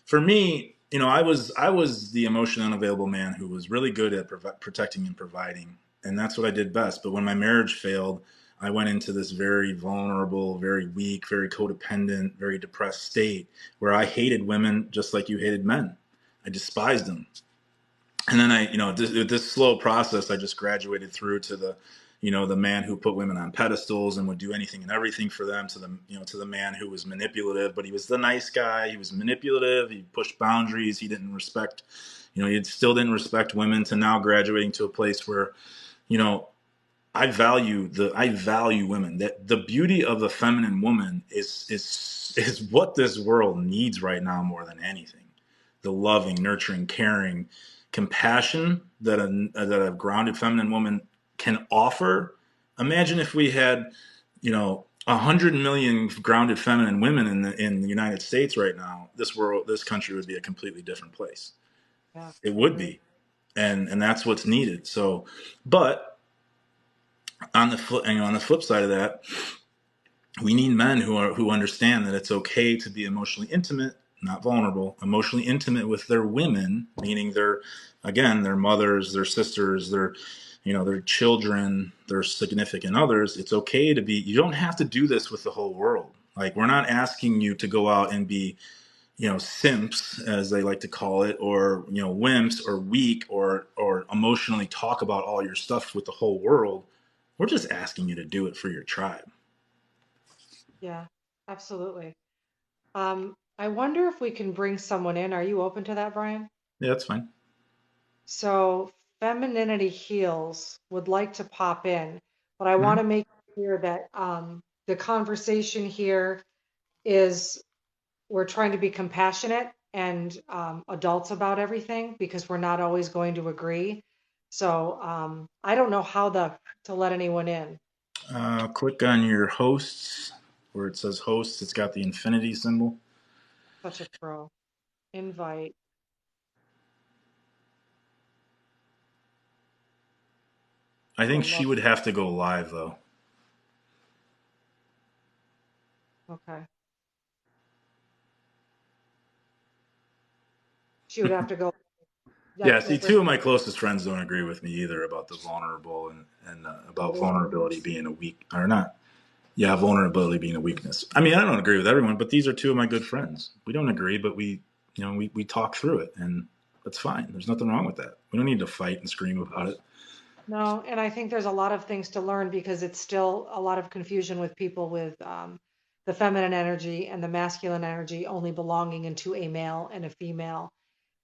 for me, I was the emotionally unavailable man who was really good at protecting and providing, and that's what I did best. But when my marriage failed, I went into this very vulnerable, very weak, very codependent, very depressed state where I hated women just like you hated men. I despised them. And then this slow process, I just graduated through to the man who put women on pedestals and would do anything and everything for them, to the man who was manipulative, but he was the nice guy. He was manipulative. He pushed boundaries. He didn't respect, he still didn't respect women, to now graduating to a place where, you know, I value women. That the beauty of the feminine woman is what this world needs right now more than anything. The loving, nurturing, caring, compassion that a grounded feminine woman can offer. Imagine if we had, 100 million grounded feminine women in the United States right now. This country would be a completely different place. Yeah, It I would agree. be, and that's what's needed. So, but on the flip side of that, we need men who understand that it's okay to be emotionally intimate, not vulnerable, emotionally intimate with their women, meaning their mothers, their sisters, their children, their significant others. It's okay to be. You don't have to do this with the whole world. Like, we're not asking you to go out and be, simps, as they like to call it, or wimps, or weak, or emotionally talk about all your stuff with the whole world. We're just asking you to do it for your tribe. Yeah, absolutely. I wonder if we can bring someone in. Are you open to that, Brian? Yeah, that's fine. So, Femininity Heals would like to pop in, but I want Mhm. to make clear that the conversation here is we're trying to be compassionate and adults about everything because we're not always going to agree. So, I don't know how to let anyone in. Click on your hosts where it says hosts. It's got the infinity symbol. Such a pro. Invite. I Oh, think she love. would have to go live though. Okay. She would have to go. Yeah, That see, there's two of my closest friends don't agree with me either about the vulnerable and about there's vulnerability being a weak or not. Yeah, vulnerability being a weakness. I mean, I don't agree with everyone, but these are two of my good friends. We don't agree, but we talk through it, and that's fine. There's nothing wrong with that. We don't need to fight and scream about it. no, and I think there's a lot of things to learn because it's still a lot of confusion with people with the feminine energy and the masculine energy only belonging into a male and a female.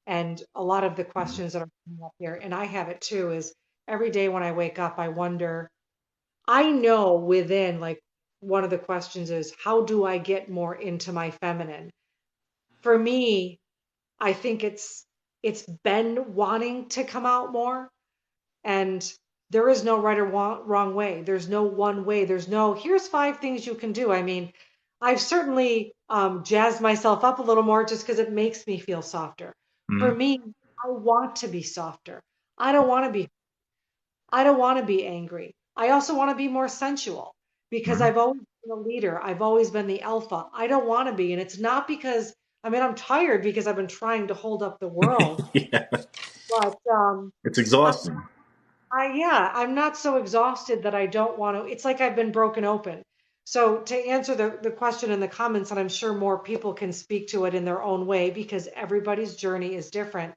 And a lot of the Mhm. questions that are coming up here, and I have it too, is every day when I wake up, I wonder, I know within like one of the questions is, how do I get more into my feminine? For me, I think it's been wanting to come out more. And there is no right or wrong way. There's no one way. There's no, here's 5 things you can do. I mean, I've certainly jazzed myself up a little more just because it makes me feel softer. For Mhm. me, I want to be softer. I don't want to be, I don't want to be angry. I also want to be more sensual because Mhm. I've always been a leader. I've always been the alpha. I don't want to be. And it's not because, I mean, I'm tired because I've been trying to hold up the world, Yeah, but it's I'm exhausting. yeah, I'm not so exhausted that I don't want to. It's like I've been broken open. So to answer the question in the comments, and I'm sure more people can speak to it in their own way because everybody's journey is different.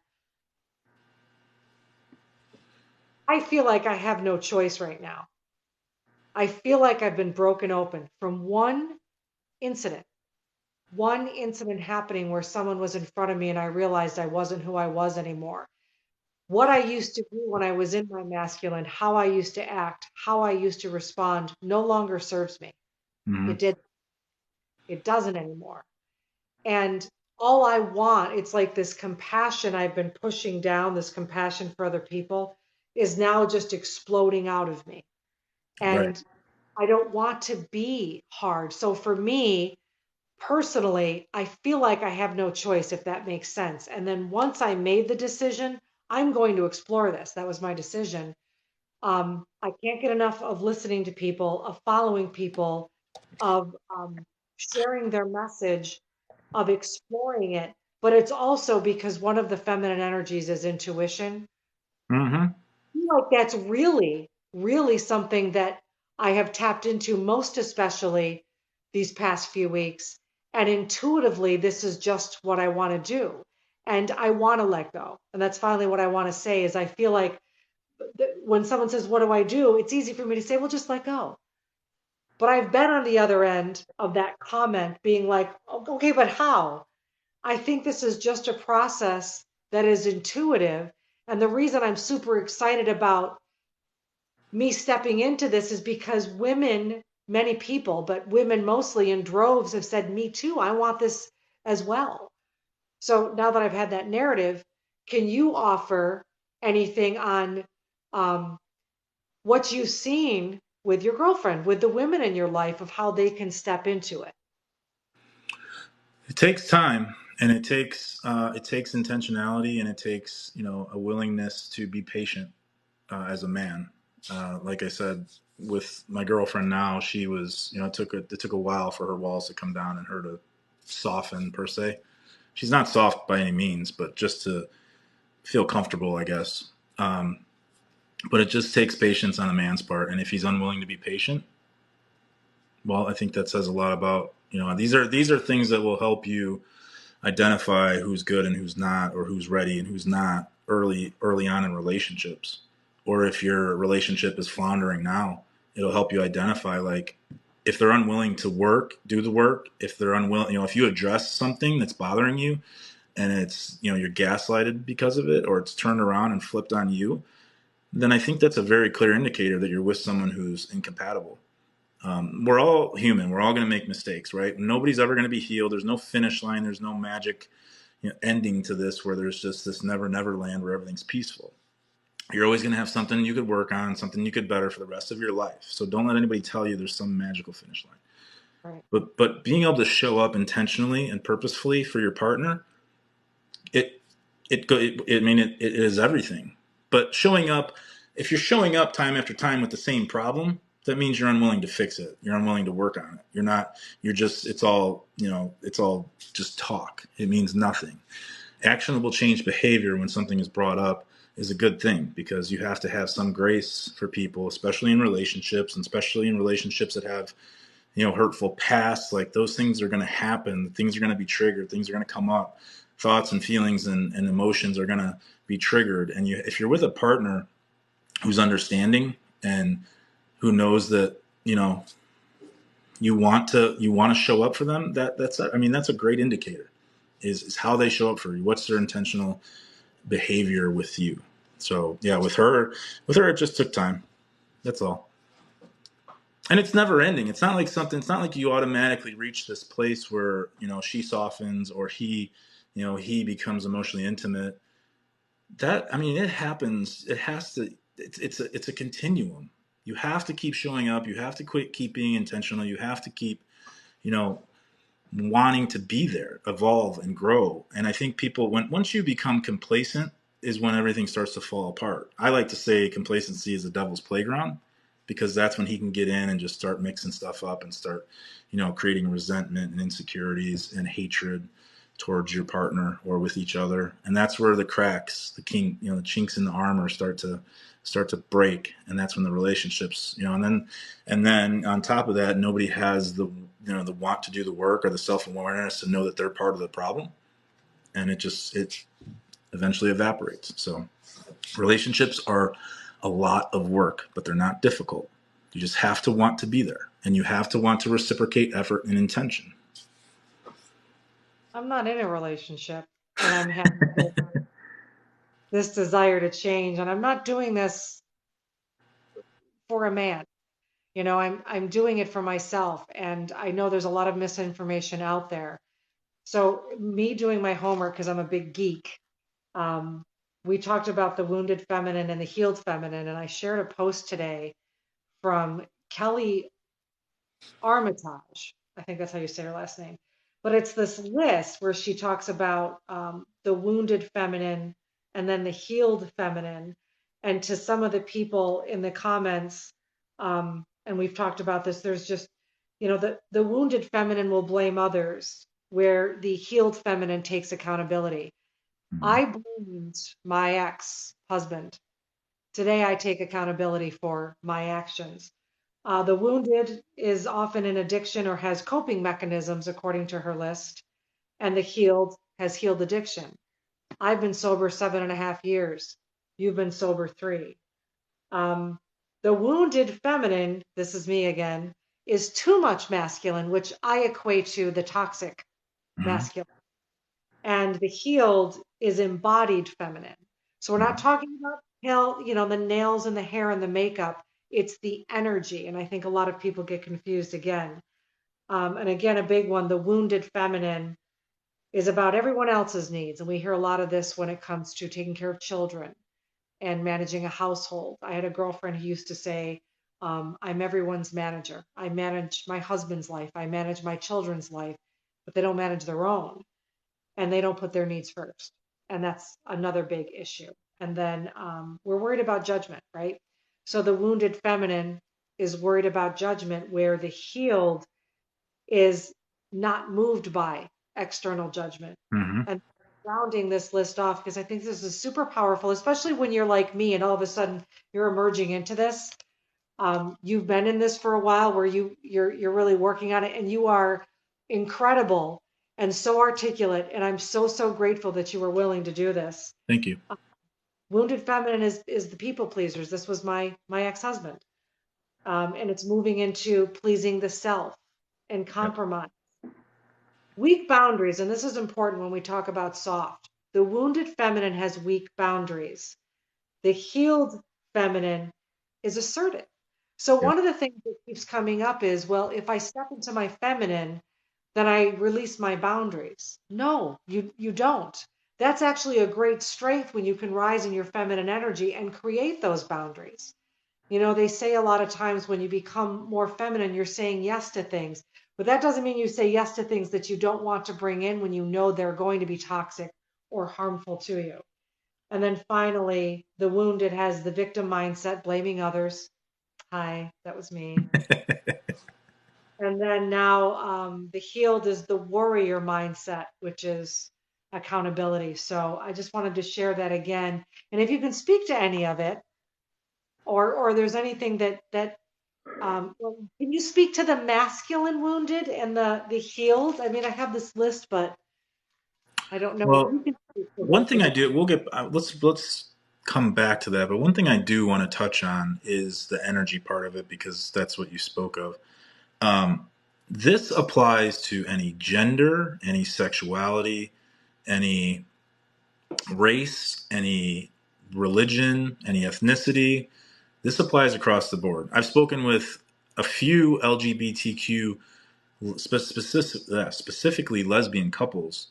I feel like I have no choice right now. I feel like I've been broken open from incident, one incident happening where someone was in front of me and I realized I wasn't who I was anymore. What I used to do when I was in my masculine, how I used to act, how I used to respond no longer serves me. It Mhm. did. It doesn't anymore. And all I want, it's like this compassion I've been pushing down, this compassion for other people is now just exploding out of me. Right. And I don't want to be hard. So for me, personally, I feel like I have no choice, if that makes sense. And then once I made the decision, I'm going to explore this. That was my decision. I can't get enough of listening to people, of following people, of sharing their message, of exploring it. But it's also because one of the feminine energies is intuition. Hmm. I feel like that's really, really something that I have tapped into most especially these past few weeks. And intuitively, this is just what I want to do. And I want to let go. And that's finally what I want to say is I feel like when someone says, "What do I do?" It's easy for me to say, "Well, just let go." But I've been on the other end of that comment being like, "Okay, but how?" I think this is just a process that is intuitive. And the reason I'm super excited about me stepping into this is because women, many people, but women mostly in droves have said, "Me too, I want this as well." So now that I've had that narrative, can you offer anything on um, what you've seen with your girlfriend, with the women in your life, of how they can step into it? It takes time, and it takes intentionality, and it takes a willingness to be patient as a man. Like I said, with my girlfriend now, she was it took a while for her walls to come down and her to soften per se. She's not soft by any means, but just to feel comfortable, I guess. But it just takes patience on a man's part, and if he's unwilling to be patient, well, I think that says a lot about these are things that will help you identify who's good and who's not, or who's ready and who's not early on in relationships. Or if your relationship is floundering now, it'll help you identify, like, if they're unwilling to do the work. If they're unwilling, if you address something that's bothering you and it's you're gaslighted because of it, or it's turned around and flipped on you, then I think that's a very clear indicator that you're with someone who's incompatible. We're all human. We're all going to make mistakes, right? Nobody's ever going to be healed. There's no finish line. There's no magic ending to this where there's just this never land where everything's peaceful. You're always going to have something you could work on, something you could better for the rest of your life. So don't let anybody tell you there's some magical finish line. Right. But being able to show up intentionally and purposefully for your partner, it I mean, it is everything. But showing up, if you're showing up time after time with the same problem, that means you're unwilling to fix it. You're unwilling to work on it. You're not. You're just. It's all just talk. It means nothing. Actionable change behavior when something is brought up is a good thing, because you have to have some grace for people, especially in relationships, and especially in relationships that have hurtful past. Like, those things are going to happen. Things are going to be triggered. Things are going to come up. Thoughts and feelings and emotions are going to be triggered. And if you're with a partner who's understanding and who knows that you want to show up for them, that's a great indicator. Is how they show up for you. What's their intentional behavior with you? So yeah, with her, it just took time. That's all. And it's never ending. It's not like you automatically reach this place where she softens, or he becomes emotionally intimate. That, I mean, it happens. It has to. It's a continuum. You have to keep showing up. You have to keep being intentional. You have to keep you know wanting to be there, evolve and grow. And I think people, once you become complacent, is when everything starts to fall apart. I like to say complacency is the devil's playground, because that's when he can get in and just start mixing stuff up and start, creating resentment and insecurities and hatred towards your partner or with each other. And that's where the cracks, the chinks in the armor start to break. And that's when the relationships, and then on top of that, nobody has the want to do the work or the self-awareness to know that they're part of the problem. And it eventually evaporates. So relationships are a lot of work, but they're not difficult. You just have to want to be there, and you have to want to reciprocate effort and intention. I'm not in a relationship, and I'm having this desire to change, and I'm not doing this for a man. I'm doing it for myself, and I know there's a lot of misinformation out there. So me doing my homework, because I'm a big geek, um, we talked about the wounded feminine and the healed feminine, and I shared a post today from Kelly Armitage. I think that's how you say her last name. But it's this list where she talks about the wounded feminine and then the healed feminine. And to some of the people in the comments, and we've talked about this, there's just, the wounded feminine will blame others, where the healed feminine takes accountability. Mhm. I blamed my ex-husband. Today, I take accountability for my actions. The wounded is often in addiction or has coping mechanisms, according to her list, and the healed has healed addiction. I've been sober 7.5 years. You've been sober 3. Um, the wounded feminine, this is me again, is too much masculine, which I equate to the toxic Mhm. masculine. And the healed is embodied feminine. So we're not Mhm. talking about hell, the nails and the hair and the makeup. It's the energy. And I think a lot of people get confused again. And again, a big one, the wounded feminine is about everyone else's needs. And we hear a lot of this when it comes to taking care of children and managing a household. I had a girlfriend who used to say, I'm everyone's manager. I manage my husband's life, I manage my children's life, but they don't manage their own and they don't put their needs first. And that's another big issue. And then we're worried about judgment, right? So the wounded feminine is worried about judgment, where the healed is not moved by external judgment. Mhm. And rounding this list off, because I think this is super powerful, especially when you're like me and all of a sudden you're emerging into this. You've been in this for a while, where you're really working on it, and you are incredible and so articulate. And I'm so grateful that you were willing to do this. Thank you. Wounded feminine is the people pleasers. This was my ex-husband, and it's moving into pleasing the self and Yep. compromise. Weak boundaries, and this is important when we talk about soft. The wounded feminine has weak boundaries. The healed feminine is assertive. So Yep. one of the things that keeps coming up is, well, if I step into my feminine, then I release my boundaries. No, you don't. That's actually a great strength when you can rise in your feminine energy and create those boundaries. They say a lot of times when you become more feminine, you're saying yes to things. But that doesn't mean you say yes to things that you don't want to bring in when you know they're going to be toxic or harmful to you. And then finally, the wounded has the victim mindset, blaming others. Hi, that was me. And then now the healed is the warrior mindset, which is accountability. So I just wanted to share that again. And if you can speak to any of it, or there's anything that well, can you speak to the masculine wounded and the healed? I mean, I have this list, but I don't know if Well, you can speak to one this thing as I a. do, we'll get, let's come back to that. But one thing I do want to touch on is the energy part of it, because that's what you spoke of. Um, this applies to any gender, any sexuality, any race, any religion, any ethnicity. This applies across the board. I've spoken with a few LGBTQ, specifically lesbian couples,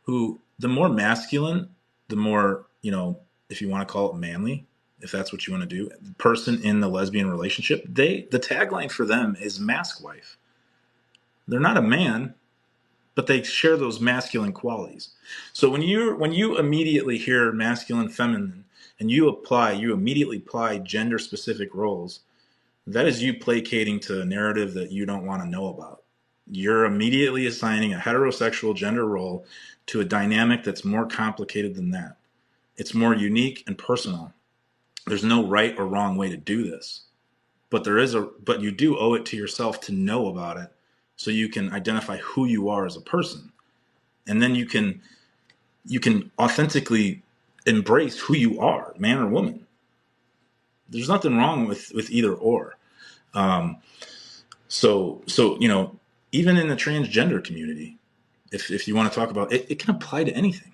who the more masculine, the more, if you want to call it manly, if that's what you want to do, the person in the lesbian relationship, the tagline for them is mask wife. They're not a man, but they share those masculine qualities. So when you immediately hear masculine, feminine, and you immediately apply gender specific roles, that is you placating to a narrative that you don't want to know about. You're immediately assigning a heterosexual gender role to a dynamic that's more complicated than that. It's more unique and personal. There's no right or wrong way to do this, but you do owe it to yourself to know about it, so you can identify who you are as a person, and then you can authentically embrace who you are, man or woman. There's nothing wrong with either or. Um, so even in the transgender community, if you want to talk about it, it can apply to anything.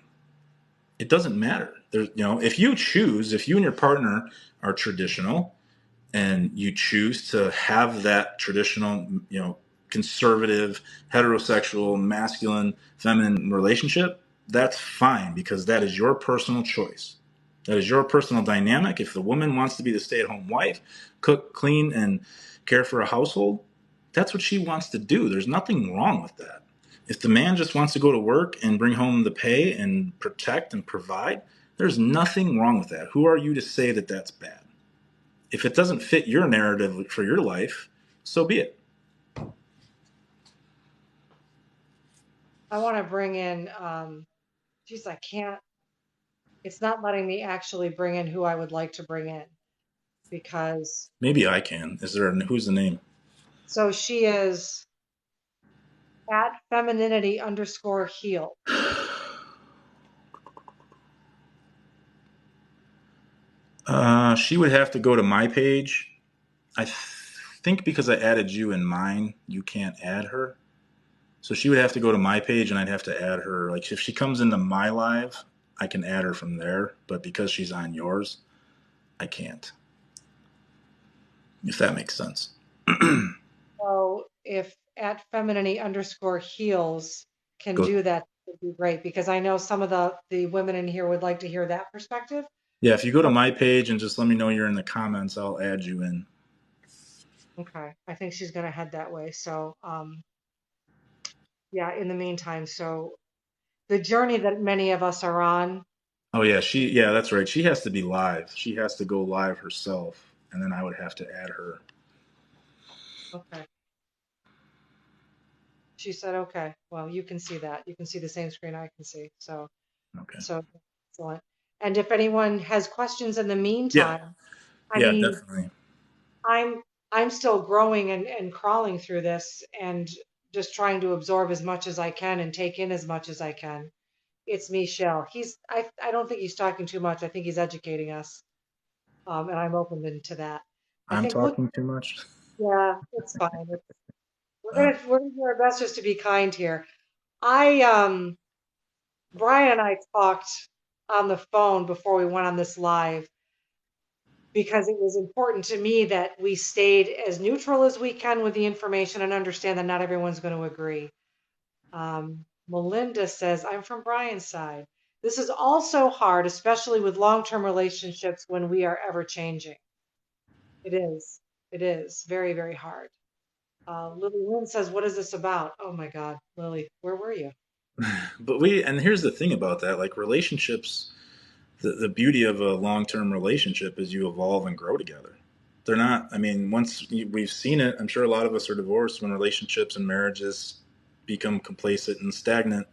It doesn't matter. If you and your partner are traditional, and you choose to have that traditional, conservative, heterosexual, masculine, feminine relationship, that's fine, because that is your personal choice. That is your personal dynamic. If the woman wants to be the stay-at-home wife, cook, clean, and care for a household, that's what she wants to do. There's nothing wrong with that. If the man just wants to go to work and bring home the pay and protect and provide, there's nothing wrong with that. Who are you to say that that's bad? If it doesn't fit your narrative for your life, so be it. I want to bring in, geez, I can't, it's not letting me actually bring in who I would like to bring in because, Maybe I can. Who's the name? so she is at femininity underscore heal. She would have to go to my page. I think because I added you in mine, you can't add her. So she would have to go to my page and I'd have to add her. Like if she comes into my live, I can add her from there. But because she's on yours, I can't. If that makes sense. So if at femininity underscore heals can Go. do that, would be great because I know some of the women in here would like to hear that perspective. Yeah, if you go to my page and just let me know you're in the comments, I'll add you in. Okay, I think she's going to head that way. So, yeah, in the meantime, so the journey that many of us are on. Oh yeah, yeah, that's right. She has to be live. She has to go live herself, and then I would have to add her. Okay. She said, okay, well, you can see that. You can see the same screen I can see. So, Okay. so excellent. And if anyone has questions in the Yeah. meantime, I Yeah, mean, definitely. I'm I'm still growing and crawling through this and just trying to absorb as much as I can and take in as much as I can. It's Michelle. I don't think he's talking too much. I think he's educating us. And I'm open to that. I I'm think look, talking too much. yeah, it's fine. Uh, We're gonna do our best just to be kind here. I Brian and I talked on the phone before we went on this live because it was important to me that we stayed as neutral as we can with the information and understand that not everyone's going to agree. Melinda says, I'm from Brian's side. This is also hard, especially with long-term relationships when we are ever changing. It is. It is very, very hard. Lily Lynn says, what is this about? Oh my God, Lily, where were you? and here's the thing about that, like relationships, the beauty of a long-term relationship is you evolve and grow together. They're not, I mean, we've seen it, I'm sure a lot of us are divorced when relationships and marriages become complacent and stagnant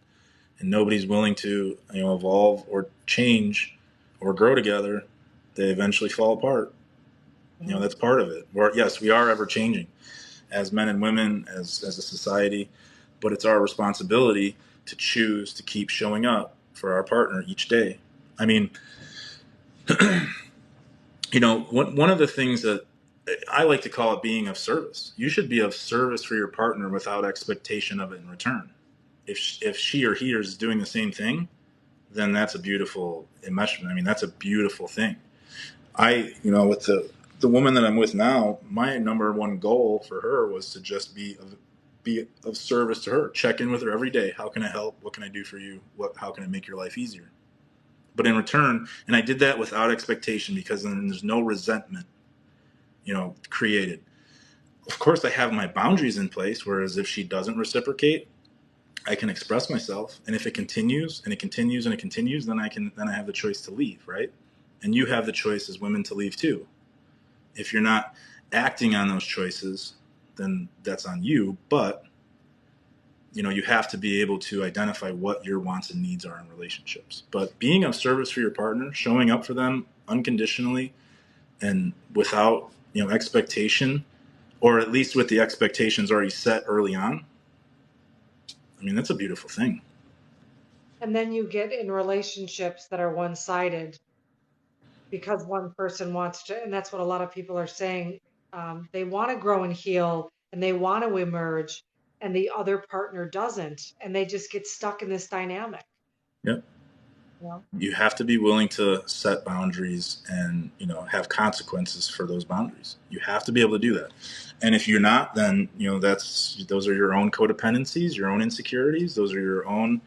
and nobody's willing to, evolve or change or grow together. They eventually fall apart. Mhm. That's part of it. Yes, we are ever changing as men and women, as a society, but it's our responsibility to choose to keep showing up for our partner each day. I mean, one of the things that I like to call it being of service. You should be of service for your partner without expectation of it in return. If she or he is doing the same thing, then that's a beautiful enmeshment. I mean, that's a beautiful thing. With the woman that I'm with now, my number one goal for her was to just be of service to her. Check in with her every day. How can I help? What can I do for you? How can I make your life easier? But in return, and I did that without expectation because then there's no resentment, created. Of course, I have my boundaries in place. Whereas if she doesn't reciprocate, I can express myself, and if it continues and it continues and it continues, then I have the choice to leave, right? And you have the choice as women to leave too. If you're not acting on those choices, then that's on you. But you have to be able to identify what your wants and needs are in relationships. But being of service for your partner, showing up for them unconditionally and without expectation, or at least with the expectations already set early on. I mean, that's a beautiful thing. And then you get in relationships that are one-sided because one person wants to, and that's what a lot of people are saying. They want to grow and heal and they want to emerge, and the other partner doesn't, and they just get stuck in this dynamic. Yep. You know? You have to be willing to set boundaries and have consequences for those boundaries. You have to be able to do that. And if you're not, then those are your own codependencies, your own insecurities, those are your own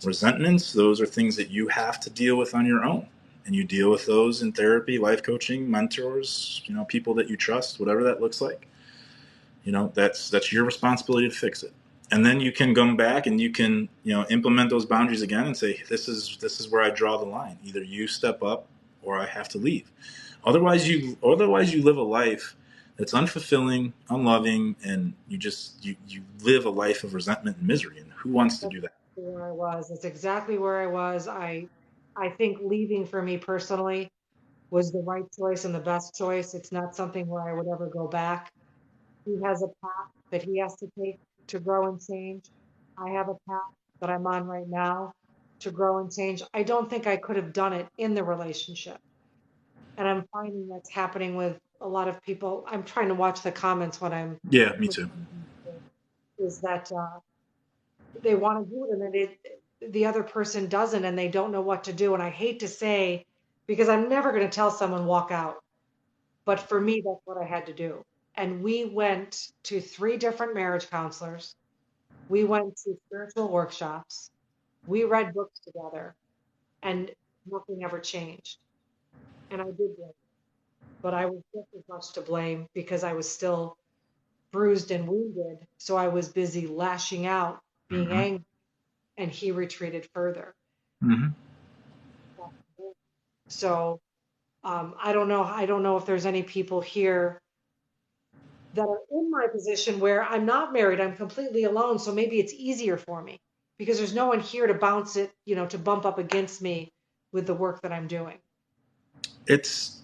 resentments, those are things that you have to deal with on your own. And you deal with those in therapy, life coaching, mentors, people that you trust, whatever that looks like. That's your responsibility to fix it. And then you can come back and you can, implement those boundaries again and say, this is where I draw the line. Either you step up or I have to leave. Otherwise you live a life that's unfulfilling, unloving, and you live a life of resentment and misery. And who wants to That's do that? where I was. That's exactly where I was. I think leaving for me personally was the right choice and the best choice. It's not something where I would ever go back. He has a path that he has to take to grow and change. I have a path that I'm on right now to grow and change. I don't think I could have done it in the relationship. And I'm finding that's happening with a lot of people. I'm trying to watch the comments when I'm Yeah, me too. is that they want to do it and then the other person doesn't and they don't know what to do. And I hate to say, because I'm never going to tell someone walk out, but for me, that's what I had to do. And we went to 3 different marriage counselors. We went to spiritual workshops. We read books together and nothing ever changed. And I did blame, but I was just as much to blame because I was still bruised and wounded. So I was busy lashing out, being Hmm. angry, and he retreated further. Hmm. So I don't know. I don't know if there's any people here that are in my position where I'm not married. I'm completely alone. So maybe it's easier for me because there's no one here to bounce it, to bump up against me with the work that I'm doing. It's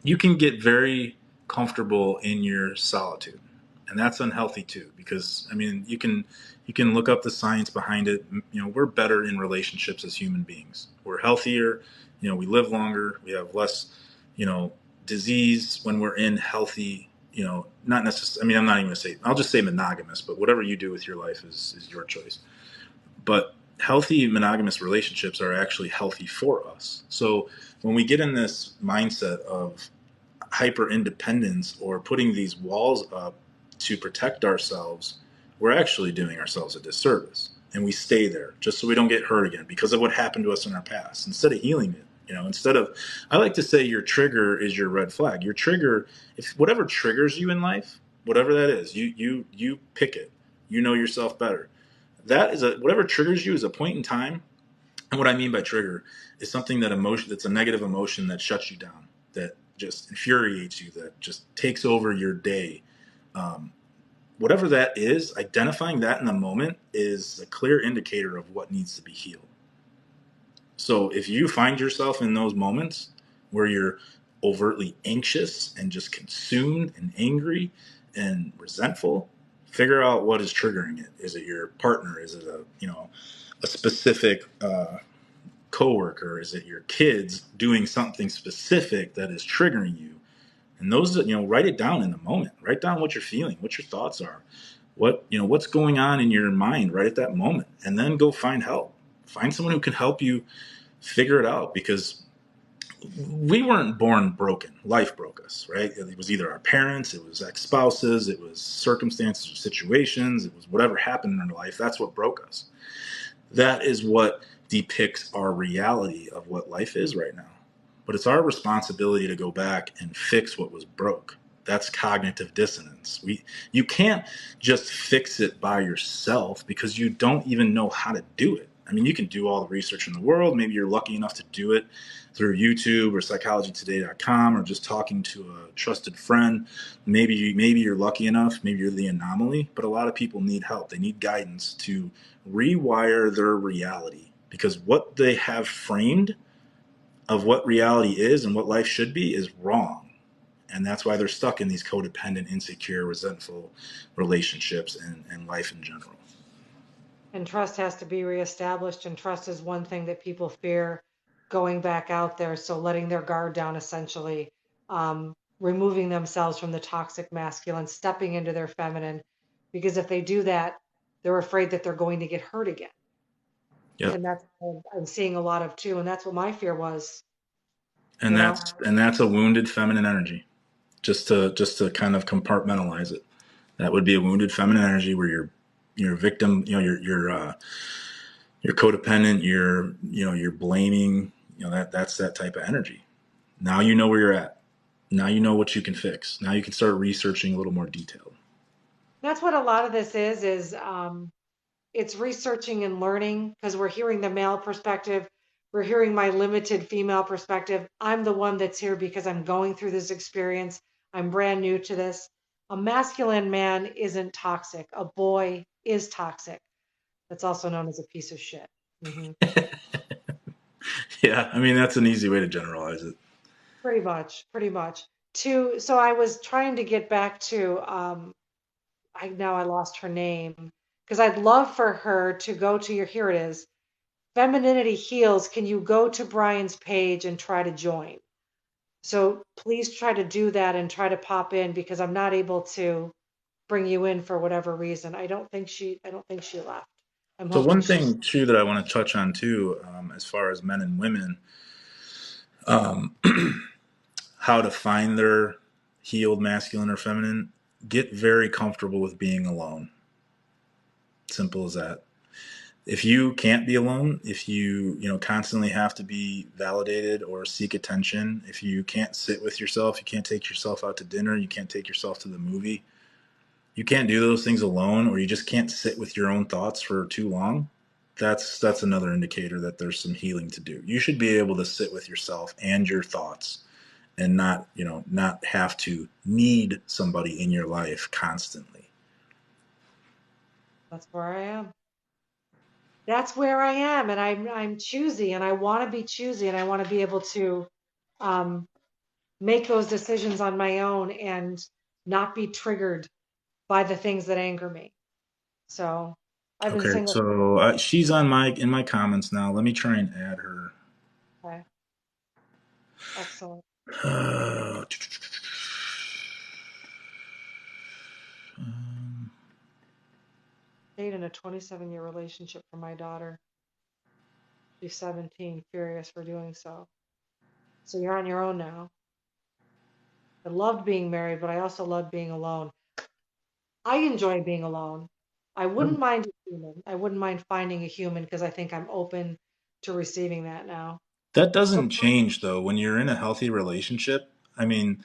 You can get very comfortable in your solitude, and that's unhealthy too, because I mean you can look up the science behind it. We're better in relationships as human beings. We're healthier. We live longer. We have less you know disease when we're in healthy, not necessarily. I mean, I'm not even going to say, I'll just say monogamous, but whatever you do with your life is your choice. But healthy monogamous relationships are actually healthy for us. So when we get in this mindset of hyper independence or putting these walls up to protect ourselves, we're actually doing ourselves a disservice. And we stay there just so we don't get hurt again because of what happened to us in our past. Instead of healing it, I like to say your trigger is your red flag. Your trigger, if whatever triggers you in life, whatever that is, you pick it. You know yourself better. That is whatever triggers you is a point in time. And what I mean by trigger is something that's a negative emotion that shuts you down, that just infuriates you, that just takes over your day. Um, Whatever that is, identifying that in the moment is a clear indicator of what needs to be healed. So if you find yourself in those moments where you're overtly anxious and just consumed and angry and resentful, figure out what is triggering it. Is it your partner? Is it a specific coworker? Is it your kids doing something specific that is triggering you? And those, write it down in the moment. Write down what you're feeling, what your thoughts are, what's going on in your mind right at that moment, and then go find help. Find someone who can help you figure it out, because we weren't born broken. Life broke us, right? It was either our parents, it was ex-spouses, it was circumstances or situations, it was whatever happened in our life. That's what broke us. That is what depicts our reality of what life is right now. But it's our responsibility to go back and fix what was broke. That's cognitive dissonance. You can't just fix it by yourself because you don't even know how to do it. I mean, you can do all the research in the world. Maybe you're lucky enough to do it through YouTube or psychologytoday.com or just talking to a trusted friend. Maybe you're lucky enough. Maybe you're the anomaly. But a lot of people need help. They need guidance to rewire their reality, because what they have framed of what reality is and what life should be is wrong. And that's why they're stuck in these codependent, insecure, resentful relationships and life in general. And trust has to be reestablished. And trust is one thing that people fear going back out there. So letting their guard down, essentially, removing themselves from the toxic masculine, stepping into their feminine. Because if they do that, they're afraid that they're going to get hurt again. Yep. And that's what I'm seeing a lot of too. And that's what my fear was, And you know? that's a wounded feminine energy. Just to kind of compartmentalize it. That would be a wounded feminine energy where you're a victim, you're codependent, you're blaming, that's that type of energy. Now you know where you're at. Now you know what you can fix. Now you can start researching a little more detailed. That's what a lot of this is it's researching and learning because we're hearing the male perspective. We're hearing my limited female perspective. I'm the one that's here because I'm going through this experience. I'm brand new to this. A masculine man isn't toxic. A boy is toxic. That's also known as a piece of shit. Hmm. Yeah, I mean that's an easy way to generalize it. Pretty much, pretty much. So I was trying to get back to, I lost her name because I'd love for her to go to your, here it is, Femininity Heals. Can you go to Brian's page and try to join? So please try to do that and try to pop in because I'm not able to bring you in for whatever reason. I don't think she left. I'm So hoping one she's thing too that I want to touch on too, as far as men and women, um, how to find their healed masculine or feminine, get very comfortable with being alone. Simple as that. If you can't be alone, if you constantly have to be validated or seek attention, if you can't sit with yourself, you can't take yourself out to dinner, you can't take yourself to the movie, you can't do those things alone, or you just can't sit with your own thoughts for too long, that's another indicator that there's some healing to do. You should be able to sit with yourself and your thoughts and not have to need somebody in your life constantly. that's where I am. That's where I am, and I'm choosy, and I want to be choosy, and I want to be able to um, make those decisions on my own and not be triggered by the things that anger me. So I've been Okay, single. so she's on my in my comments now. Let me try and add her. Okay, excellent. Uh, Stayed in a 27-year relationship for my daughter. She's 17, furious for doing so. So you're on your own now. I loved being married, but I also loved being alone. I enjoy being alone. I wouldn't mind a human. I wouldn't mind finding a human because I think I'm open to receiving that now. that But doesn't change though. When you're in a healthy relationship, I mean,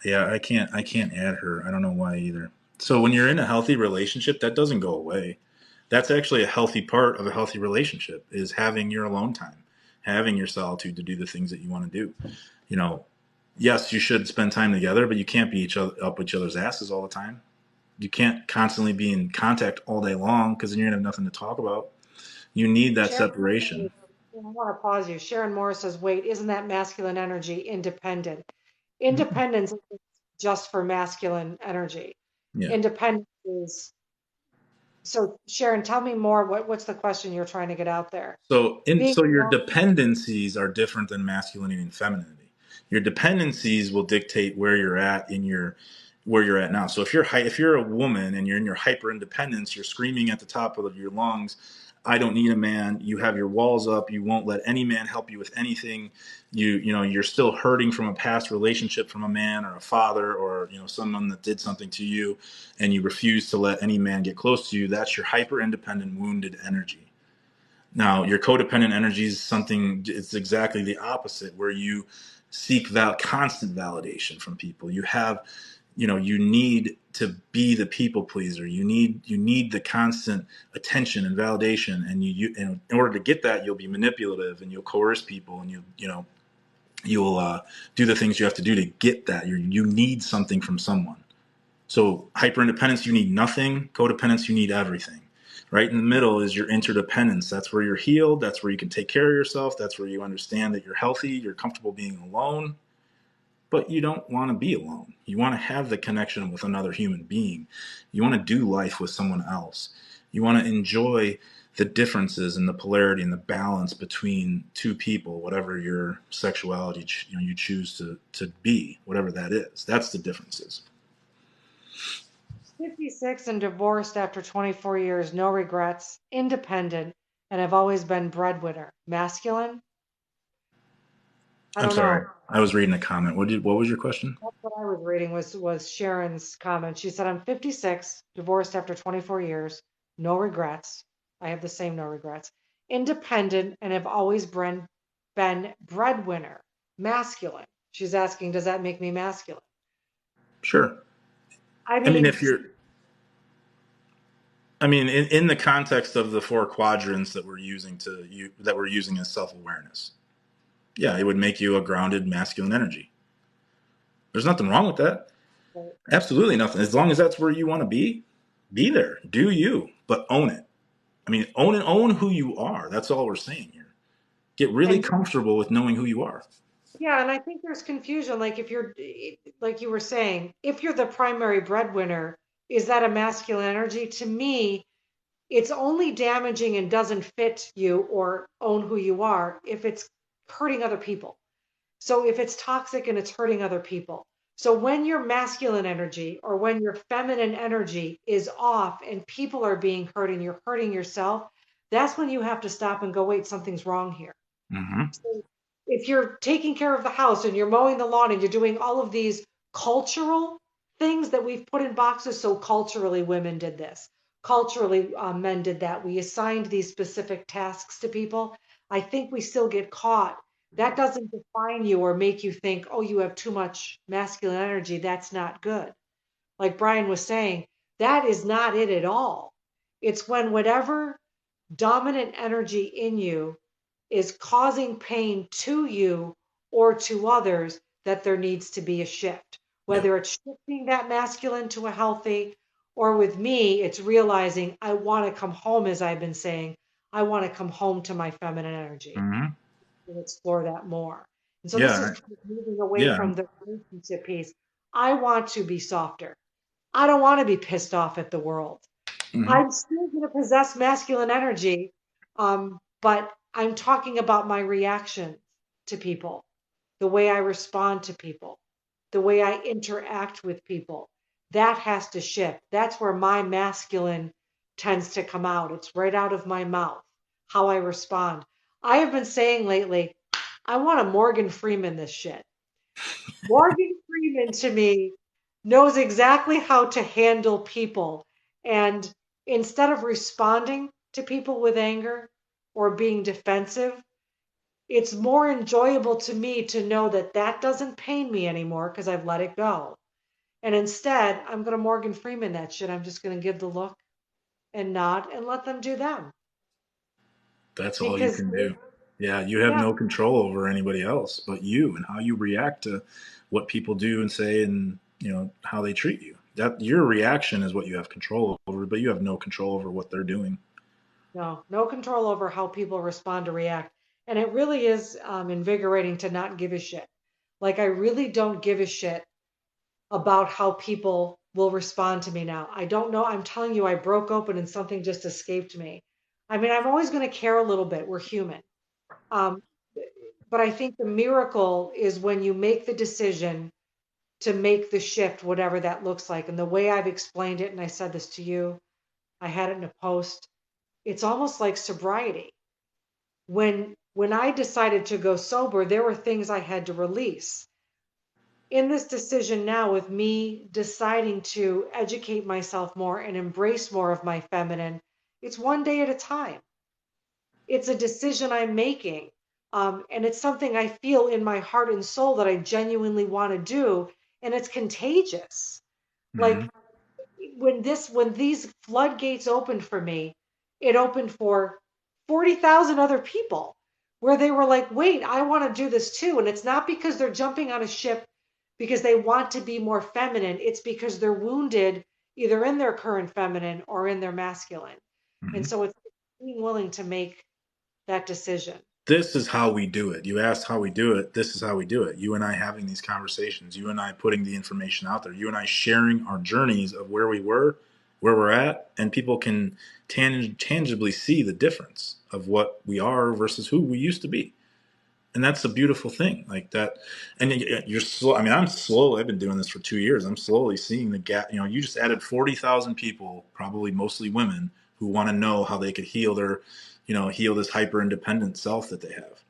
yeah, I can't add her. I don't know why either. So when you're in a healthy relationship, that doesn't go away. That's actually a healthy part of a healthy relationship is having your alone time, having your solitude to do the things that you want to do. You know, yes, you should spend time together, but you can't be up each other's asses all the time. You can't constantly be in contact all day long because then you're gonna have nothing to talk about. You need that Sharon, separation. I want to pause you. Sharon Morris says, wait, isn't that masculine energy independent? Independence is just for masculine energy. Yeah. Independence is, so Sharon, tell me more. What's the question you're trying to get out there? Being So your alone, dependencies are different than masculinity and femininity. Your dependencies will dictate where you're at now. So if you're a woman and you're in your hyper independence, you're screaming at the top of your lungs, I don't need a man. You have your walls up. You won't let any man help you with anything. You're still hurting from a past relationship from a man or a father or someone that did something to you, and you refuse to let any man get close to you. That's your hyper independent wounded energy. Now, your codependent energy is something, it's exactly the opposite, where you seek constant validation from people. You need to be the people pleaser. You need the constant attention and validation. And in order to get that, you'll be manipulative and you'll coerce people and you'll do the things you have to do to get that. You need something from someone. So hyper independence, you need nothing. Codependence, you need everything. Right in the middle is your interdependence. That's where you're healed. That's where you can take care of yourself. That's where you understand that you're healthy. You're comfortable being alone, but you don't want to be alone. You want to have the connection with another human being. You want to do life with someone else. You want to enjoy the differences and the polarity and the balance between two people, whatever your sexuality you choose to be, whatever that is. That's the differences. 56 and divorced after 24 years, no regrets, independent, and have always been breadwinner. Masculine? I I'm don't sorry. know. I was reading a comment. What was your question? That's what I was reading was Sharon's comment. She said, I'm 56, divorced after 24 years, no regrets. I have the same no regrets. Independent and have always been breadwinner. Masculine. She's asking, does that make me masculine? Sure. I I mean, mean, if you're I mean, in the context of the four quadrants that we're using that we're using as self awareness, yeah, it would make you a grounded masculine energy. There's nothing wrong with that. Right. Absolutely nothing. As long as that's where you want to be there. Do you, but own it. I mean, own it. Own who you are. That's all we're saying here. Get really And comfortable with knowing who you are. yeah, and I think there's confusion. Like if you're, like you were saying, if you're the primary breadwinner, is that a masculine energy? To me, it's only damaging and doesn't fit you or own who you are if it's hurting other people. So if it's toxic and it's hurting other people. So when your masculine energy or when your feminine energy is off and people are being hurt and you're hurting yourself, that's when you have to stop and go, wait, something's wrong here. Mm-hmm. So if you're taking care of the house and you're mowing the lawn and you're doing all of these cultural things that we've put in boxes, so culturally women did this, culturally men did that. We assigned these specific tasks to people. I think we still get caught. That doesn't define you or make you think, oh, you have too much masculine energy. That's not good. Like Brian was saying, that is not it at all. It's when whatever dominant energy in you is causing pain to you or to others that there needs to be a shift. Yep. Whether it's shifting that masculine to a healthy, or with me, it's realizing I want to come home, as I've been saying, I want to come home to my feminine energy Mm-hmm. and explore that more. And so this is Yeah. kind of moving away Yeah. from the relationship piece. I want to be softer. I don't want to be pissed off at the world. Mm-hmm. I'm still going to possess masculine energy, but I'm talking about my reaction to people, the way I respond to people, the way I interact with people. That has to shift. That's where my masculine tends to come out. It's right out of my mouth, how I respond. I have been saying lately, I want to Morgan Freeman this shit. Morgan Freeman to me knows exactly how to handle people. And instead of responding to people with anger or being defensive, it's more enjoyable to me to know that that doesn't pain me anymore because I've let it go. And instead, I'm going to Morgan Freeman that shit. I'm just going to give the look and nod and let them do them. That's all you Because, can do. Yeah, you have yeah, no control over anybody else but you and how you react to what people do and say and, how they treat you. That your reaction is what you have control over, but you have no control over what they're doing. no, no control over how people respond or react. And it really is invigorating to not give a shit. Like, I really don't give a shit about how people will respond to me now. I don't know. I'm telling you, I broke open and something just escaped me. I mean, I'm always going to care a little bit. We're human. Um, but I think the miracle is when you make the decision to make the shift, whatever that looks like. And the way I've explained it, and I said this to you, I had it in a post. It's almost like sobriety. When I decided to go sober, there were things I had to release. In this decision now, with me deciding to educate myself more and embrace more of my feminine, it's one day at a time. It's a decision I'm making. And it's something I feel in my heart and soul that I genuinely want to do. And it's contagious. Mm-hmm. Like when these floodgates opened for me, it opened for 40,000 other people where they were like, wait, I want to do this too. And it's not because they're jumping on a ship because they want to be more feminine. It's because they're wounded either in their current feminine or in their masculine. And Mm-hmm. so it's being willing to make that decision. This is how we do it. You asked how we do it. This is how we do it. You and I having these conversations, you and I putting the information out there, you and I sharing our journeys of where we were, where we're at, and people can tangibly see the difference of what we are versus who we used to be. And that's a beautiful thing like that. And you're slow. I mean, I'm slow. I've been doing this for 2 years. I'm slowly seeing the gap. You just added 40,000 people, probably mostly women, who want to know how they could heal this hyper independent self that they have,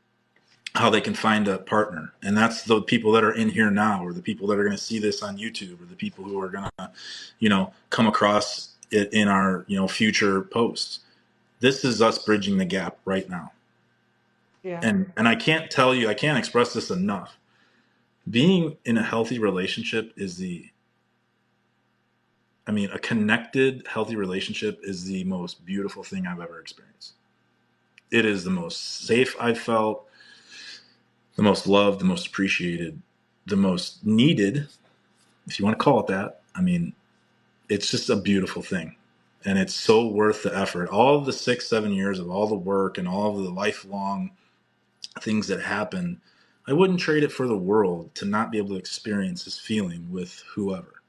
how they can find a partner. And that's the people that are in here now, or the people that are going to see this on YouTube, or the people who are going to, come across it in our, future posts. This is us bridging the gap right now. Yeah. And I can't express this enough. Being in a healthy relationship is the I mean, a connected, healthy relationship is the most beautiful thing I've ever experienced. It is the most safe I've felt, the most loved, the most appreciated, the most needed, if you want to call it that. I mean, it's just a beautiful thing. And it's so worth the effort. All of the 6, 7 years of all the work and all of the lifelong things that happen, I wouldn't trade it for the world to not be able to experience this feeling with whoever.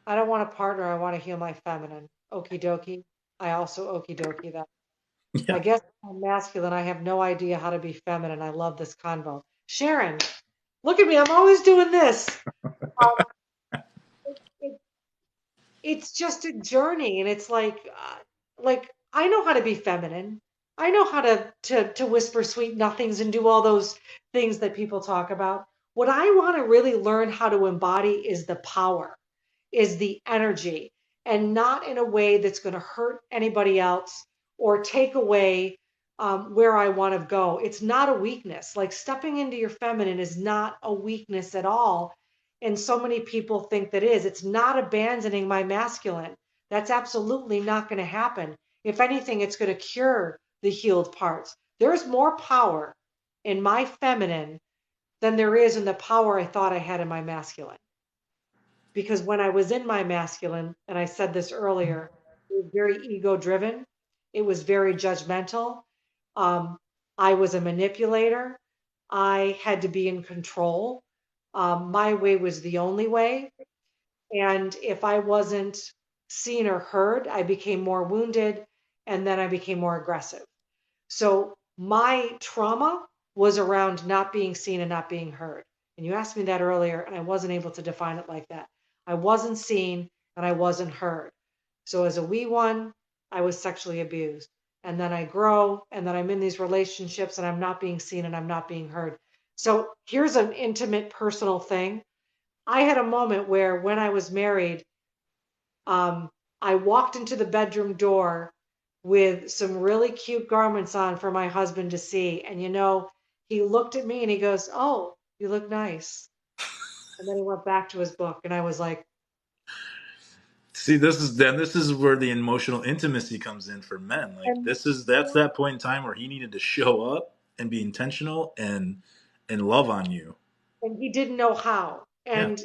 I don't want a partner. I want to heal my feminine. Okie dokie. I also okie dokie that. I Yeah. guess I'm masculine. I have no idea how to be feminine. I love this convo. Sharon, look at me. I'm always doing this. Um, it, it's just a journey, and it's like I know how to be feminine. I know how to whisper sweet nothings and do all those things that people talk about. What I want to really learn how to embody is the power, is the energy, and not in a way that's going to hurt anybody else or take away where I want to go. It's not a weakness. Like stepping into your feminine is not a weakness at all. And so many people think that is. It's not abandoning my masculine. That's absolutely not going to happen. If anything, it's going to cure the healed parts. There's more power in my feminine than there is in the power I thought I had in my masculine. Because when I was in my masculine, and I said this earlier, it was very ego driven, it was very judgmental. Um, I was a manipulator. I had to be in control. My way was the only way. And if I wasn't seen or heard, I became more wounded and then I became more aggressive. So my trauma was around not being seen and not being heard. And you asked me that earlier, and I wasn't able to define it like that. I wasn't seen and I wasn't heard. So as a wee one, I was sexually abused. And then I grow, and then I'm in these relationships and I'm not being seen and I'm not being heard. So here's an intimate, personal thing. I had a moment where when I was married, um, I walked into the bedroom door with some really cute garments on for my husband to see. And he looked at me and he goes, "Oh, you look nice." And then he went back to his book. And I was like, See, this is where the emotional intimacy comes in for men. Like and, that's that point in time where he needed to show up and be intentional and love on you. and he didn't know how. Yeah. And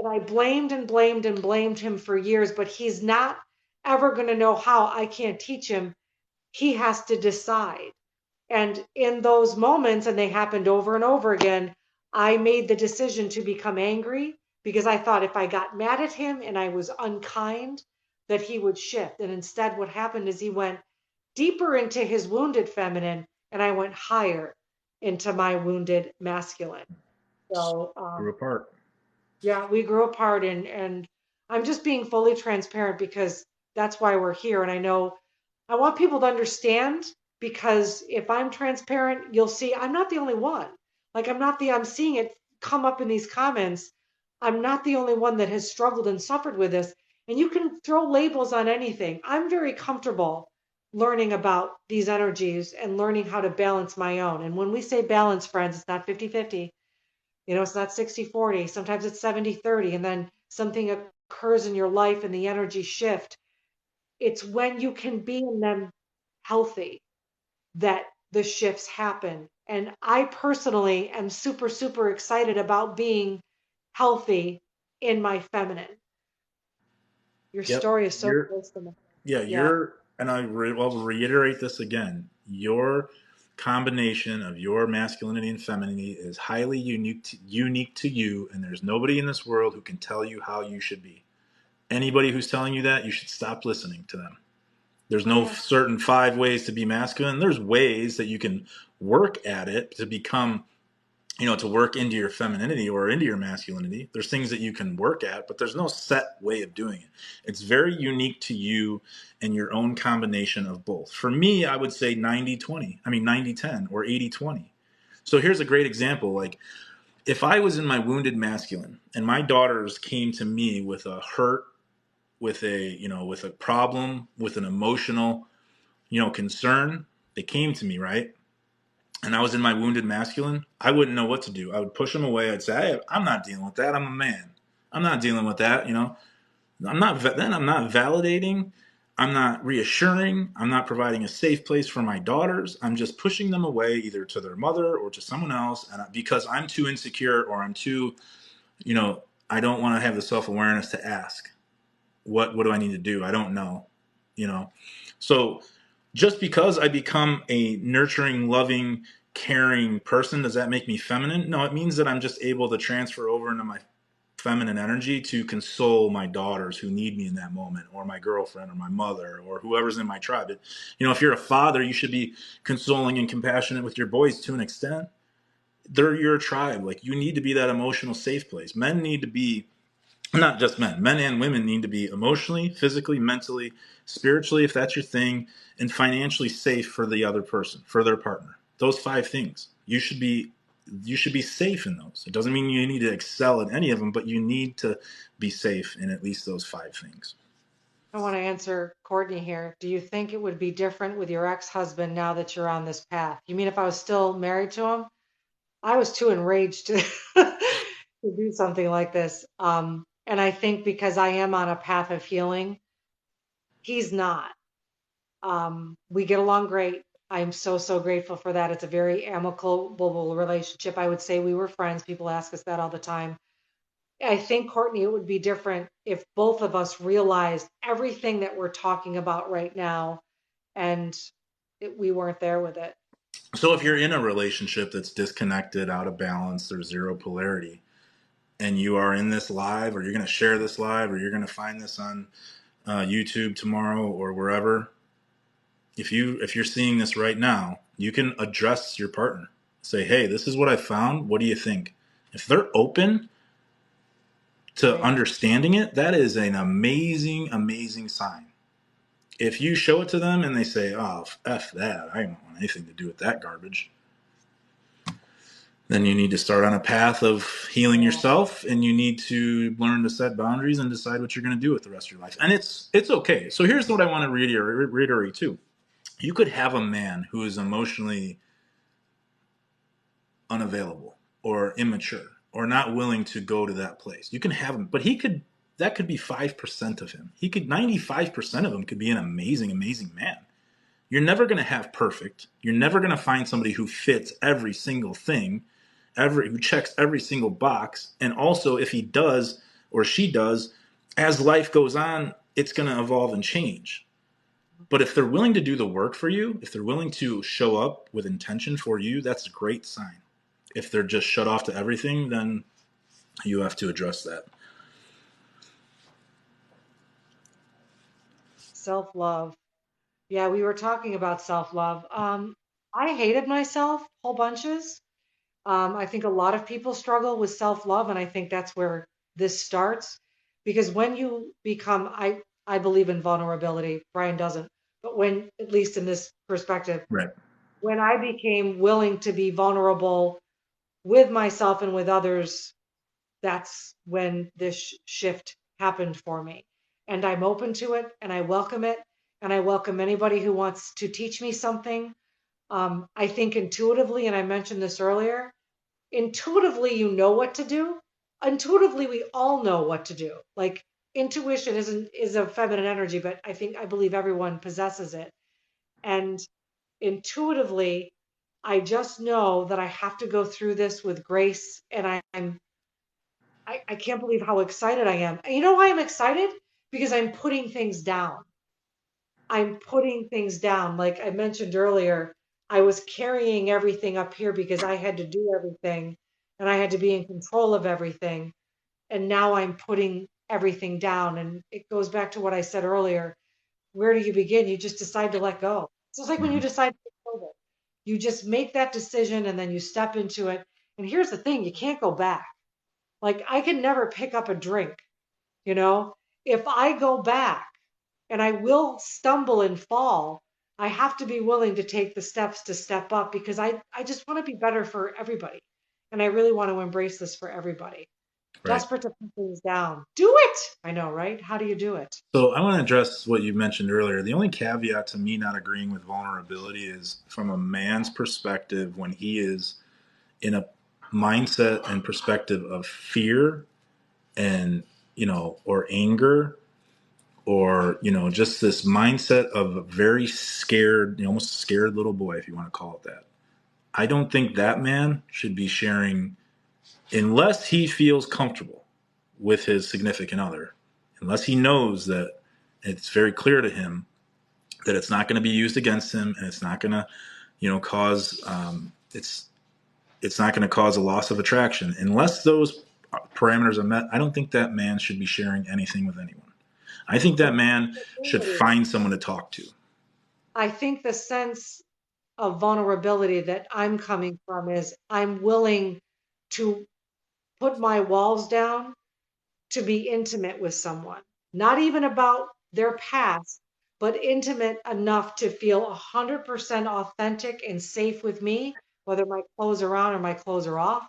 I blamed and blamed and blamed him for years, but he's not ever going to know how. I can't teach him. He has to decide. And in those moments, and they happened over and over again, I made the decision to become angry because I thought if I got mad at him and I was unkind, that he would shift. And instead, what happened is he went deeper into his wounded feminine, and I went higher into my wounded masculine. So, Grew apart. yeah, we grew apart, and I'm just being fully transparent because that's why we're here. And I know I want people to understand because if I'm transparent, you'll see I'm not the only one. Like I'm seeing it come up in these comments. I'm not the only one that has struggled and suffered with this. And you can throw labels on anything. I'm very comfortable learning about these energies and learning how to balance my own. And when we say balance, friends, it's not 50-50. It's not 60-40. Sometimes it's 70-30. And then something occurs in your life and the energy shift. It's when you can be in them healthy that the shifts happen. And I personally am super, super excited about being healthy in my feminine. Your Yep. story is so You're close to me. Yeah, Yeah, and I'll reiterate this again. Your combination of your masculinity and femininity is highly unique to you, and there's nobody in this world who can tell you how you should be. Anybody who's telling you that, you should stop listening to them. There's I no am. certain 5 ways to be masculine. There's ways that you can work at it to become, to work into your femininity or into your masculinity. There's things that you can work at, but there's no set way of doing it. It's very unique to you and your own combination of both. For me, I would say 90-20. I mean 90-10 or 80-20. So here's a great example. Like if I was in my wounded masculine and my daughters came to me with a hurt, with a problem, with an emotional, concern, they came to me, right? And I was in my wounded masculine, I wouldn't know what to do. I would push them away. I'd say, hey, I'm not dealing with that. I'm a man. I'm not dealing with that. I'm not validating, I'm not reassuring, I'm not providing a safe place for my daughters. I'm just pushing them away either to their mother or to someone else, and because I'm too insecure, or I'm too, you know, I don't want to have the self-awareness to ask, what do I need to do? I don't know, you know. So just because I become a nurturing, loving, caring person, does that make me feminine? No, it means that I'm just able to transfer over into my feminine energy to console my daughters who need me in that moment, or my girlfriend, or my mother, or whoever's in my tribe. If you're a father, you should be consoling and compassionate with your boys to an extent. They're your tribe. Like, you need to be that emotional safe place. Men need to be, not just men and women need to be emotionally, physically, mentally, spiritually, if that's your thing, and financially safe for the other person, for their partner. Those five things. You should be safe in those. It doesn't mean you need to excel at any of them, but you need to be safe in at least those five things. I want to answer Courtney here. Do you think it would be different with your ex-husband now that you're on this path? You mean if I was still married to him? I was too enraged to to do something like this. And I think because I am on a path of healing, he's not. We get along great. I'm so, so grateful for that. It's a very amicable relationship. I would say we were friends. People ask us that all the time. I think, Courtney, it would be different if both of us realized everything that we're talking about right now and we weren't there with it. So if you're in a relationship that's disconnected, out of balance, there's zero polarity, and you are in this live, or you're going to share this live, or you're going to find this on YouTube tomorrow or wherever, if you're seeing this right now, you can address your partner. Say, hey, this is what I found. What do you think? If they're open to Right. understanding it, that is an amazing, amazing sign. If you show it to them and they say, oh, F that, I don't want anything to do with that garbage, then you need to start on a path of healing Yeah. yourself, and you need to learn to set boundaries and decide what you're going to do with the rest of your life. And it's okay. So here's what I want to reiterate too. You could have a man who is emotionally unavailable or immature or not willing to go to that place. You can have him, but that could be 5% of him. 95% of him could be an amazing, amazing man. You're never going to have perfect. You're never going to find somebody who fits every single thing, who checks every single box. And also, if he does or she does, as life goes on, it's going to evolve and change. But if they're willing to do the work for you, if they're willing to show up with intention for you, that's a great sign. If they're just shut off to everything, then you have to address that. Self-love. Yeah, we were talking about self-love. I hated myself whole bunches. I think a lot of people struggle with self-love, and I think that's where this starts. Because when you become, I believe in vulnerability. Brian doesn't, but when, at least in this perspective, Right. when I became willing to be vulnerable with myself and with others, that's when this shift happened for me. And I'm open to it, and I welcome it, and I welcome anybody who wants to teach me something. I think intuitively, and I mentioned this earlier, intuitively you know what to do. Intuitively we all know what to do. Like, intuition is a feminine energy, but I believe everyone possesses it. And intuitively I just know that I have to go through this with grace, and I can't believe how excited I am. And you know why I'm excited? Because I'm putting things down. I'm putting things down. Like I mentioned earlier, I was carrying everything up here because I had to do everything and I had to be in control of everything. And now I'm putting everything down. And it goes back to what I said earlier. Where do you begin? You just decide to let go. It's just like when you Mm-hmm. decide to get sober. You just make that decision and then you step into it. And here's the thing, you can't go back. Like I can never pick up a drink, you know? If I go back, and I will stumble and fall, I have to be willing to take the steps to step up because I just want to be better for everybody. And I really want to embrace this for everybody. Right. Desperate to put things down. Do it. I know, right? How do you do it? So I want to address what you mentioned earlier. The only caveat to me not agreeing with vulnerability is from a man's perspective when he is in a mindset and perspective of fear and, or anger. or just this mindset of a very scared, almost scared little boy, if you want to call it that. I don't think that man should be sharing unless he feels comfortable with his significant other, unless he knows that it's very clear to him that it's not going to be used against him, and it's not going to cause it's not going to cause a loss of attraction. Unless those parameters are met, I don't think that man should be sharing anything with anyone. I think But that man should vulnerability, find someone to talk to. I think the sense of vulnerability that I'm coming from is I'm willing to put my walls down to be intimate with someone, not even about their past, but intimate enough to feel 100% authentic and safe with me, whether my clothes are on or my clothes are off,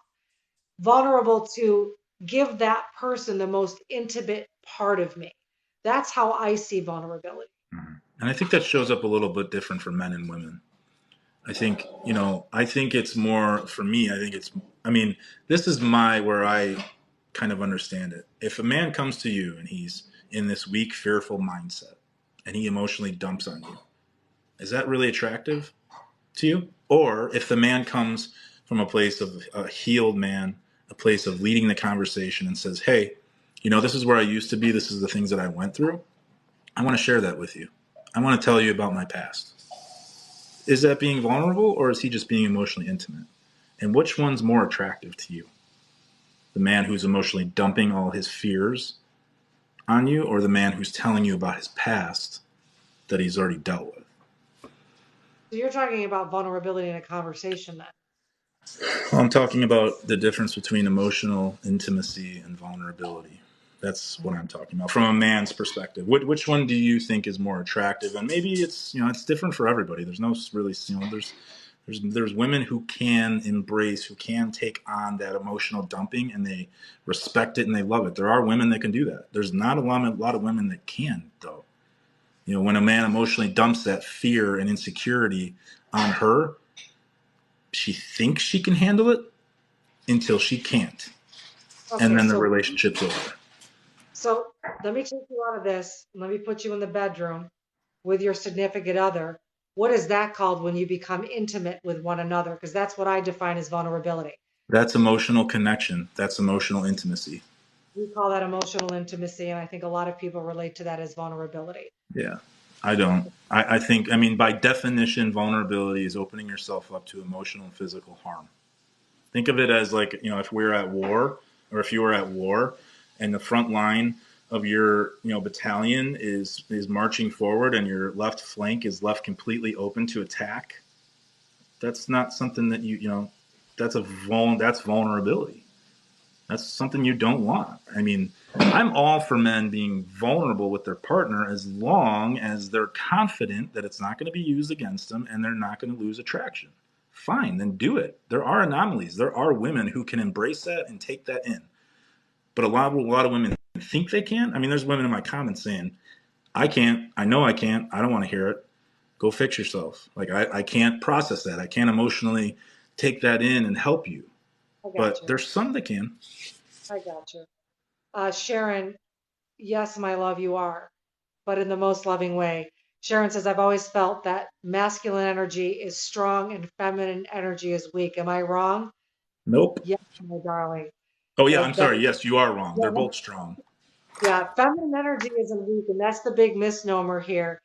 vulnerable to give that person the most intimate part of me. That's how I see vulnerability. And I think that shows up a little bit different for men and women. I think it's more for me. I mean, this is where I kind of understand it. If a man comes to you and he's in this weak, fearful mindset and he emotionally dumps on you, is that really attractive to you? Or if the man comes from a place of a healed man, a place of leading the conversation and says, hey, this is where I used to be. This is the things that I went through. I want to share that with you. I want to tell you about my past. Is that being vulnerable, or is he just being emotionally intimate? And which one's more attractive to you? The man who's emotionally dumping all his fears on you, or the man who's telling you about his past that he's already dealt with? So you're talking about vulnerability in a conversation then. Well, I'm talking about the difference between emotional intimacy and vulnerability. That's what I'm talking about from a man's perspective. Which one do you think is more attractive? And maybe it's different for everybody. There's no really there's women who can embrace, who can take on that emotional dumping, and they respect it and they love it. There are women that can do that. There's not a lot of women that can, though. When a man emotionally dumps that fear and insecurity on her, she thinks she can handle it until she can't, and Okay, then the so relationship's over. so let me take you out of this. Let me put you in the bedroom with your significant other. What is that called when you become intimate with one another? Because that's what I define as vulnerability. That's emotional connection. That's emotional intimacy. We call that emotional intimacy, and I think a lot of people relate to that as vulnerability. Yeah. I don't. I think, I mean, by definition, vulnerability is opening yourself up to emotional and physical harm. Think of it as like, if we're at war, or if you were at war and the front line of your, battalion is marching forward and your left flank is left completely open to attack. That's not something that that's vulnerability. That's something you don't want. I mean, I'm all for men being vulnerable with their partner as long as they're confident that it's not going to be used against them and they're not going to lose attraction. Fine, then do it. There are anomalies. There are women who can embrace that and take that in. But a lot of women think they can. I mean, there's women in my comments saying, I can't. I know I can't. I don't want to hear it. Go fix yourself. Like, I can't process that. I can't emotionally take that in and help you. I got But you. there's some that can. I got you. Sharon, yes, my love, you are, but in the most loving way. Sharon says, I've always felt that masculine energy is strong and feminine energy is weak. Am I wrong? Nope. Yes, my darling. Oh yeah, I'm That sorry. Yes, you are wrong. They're yeah, both strong. yeah, feminine energy isn't weak, and that's the big misnomer here.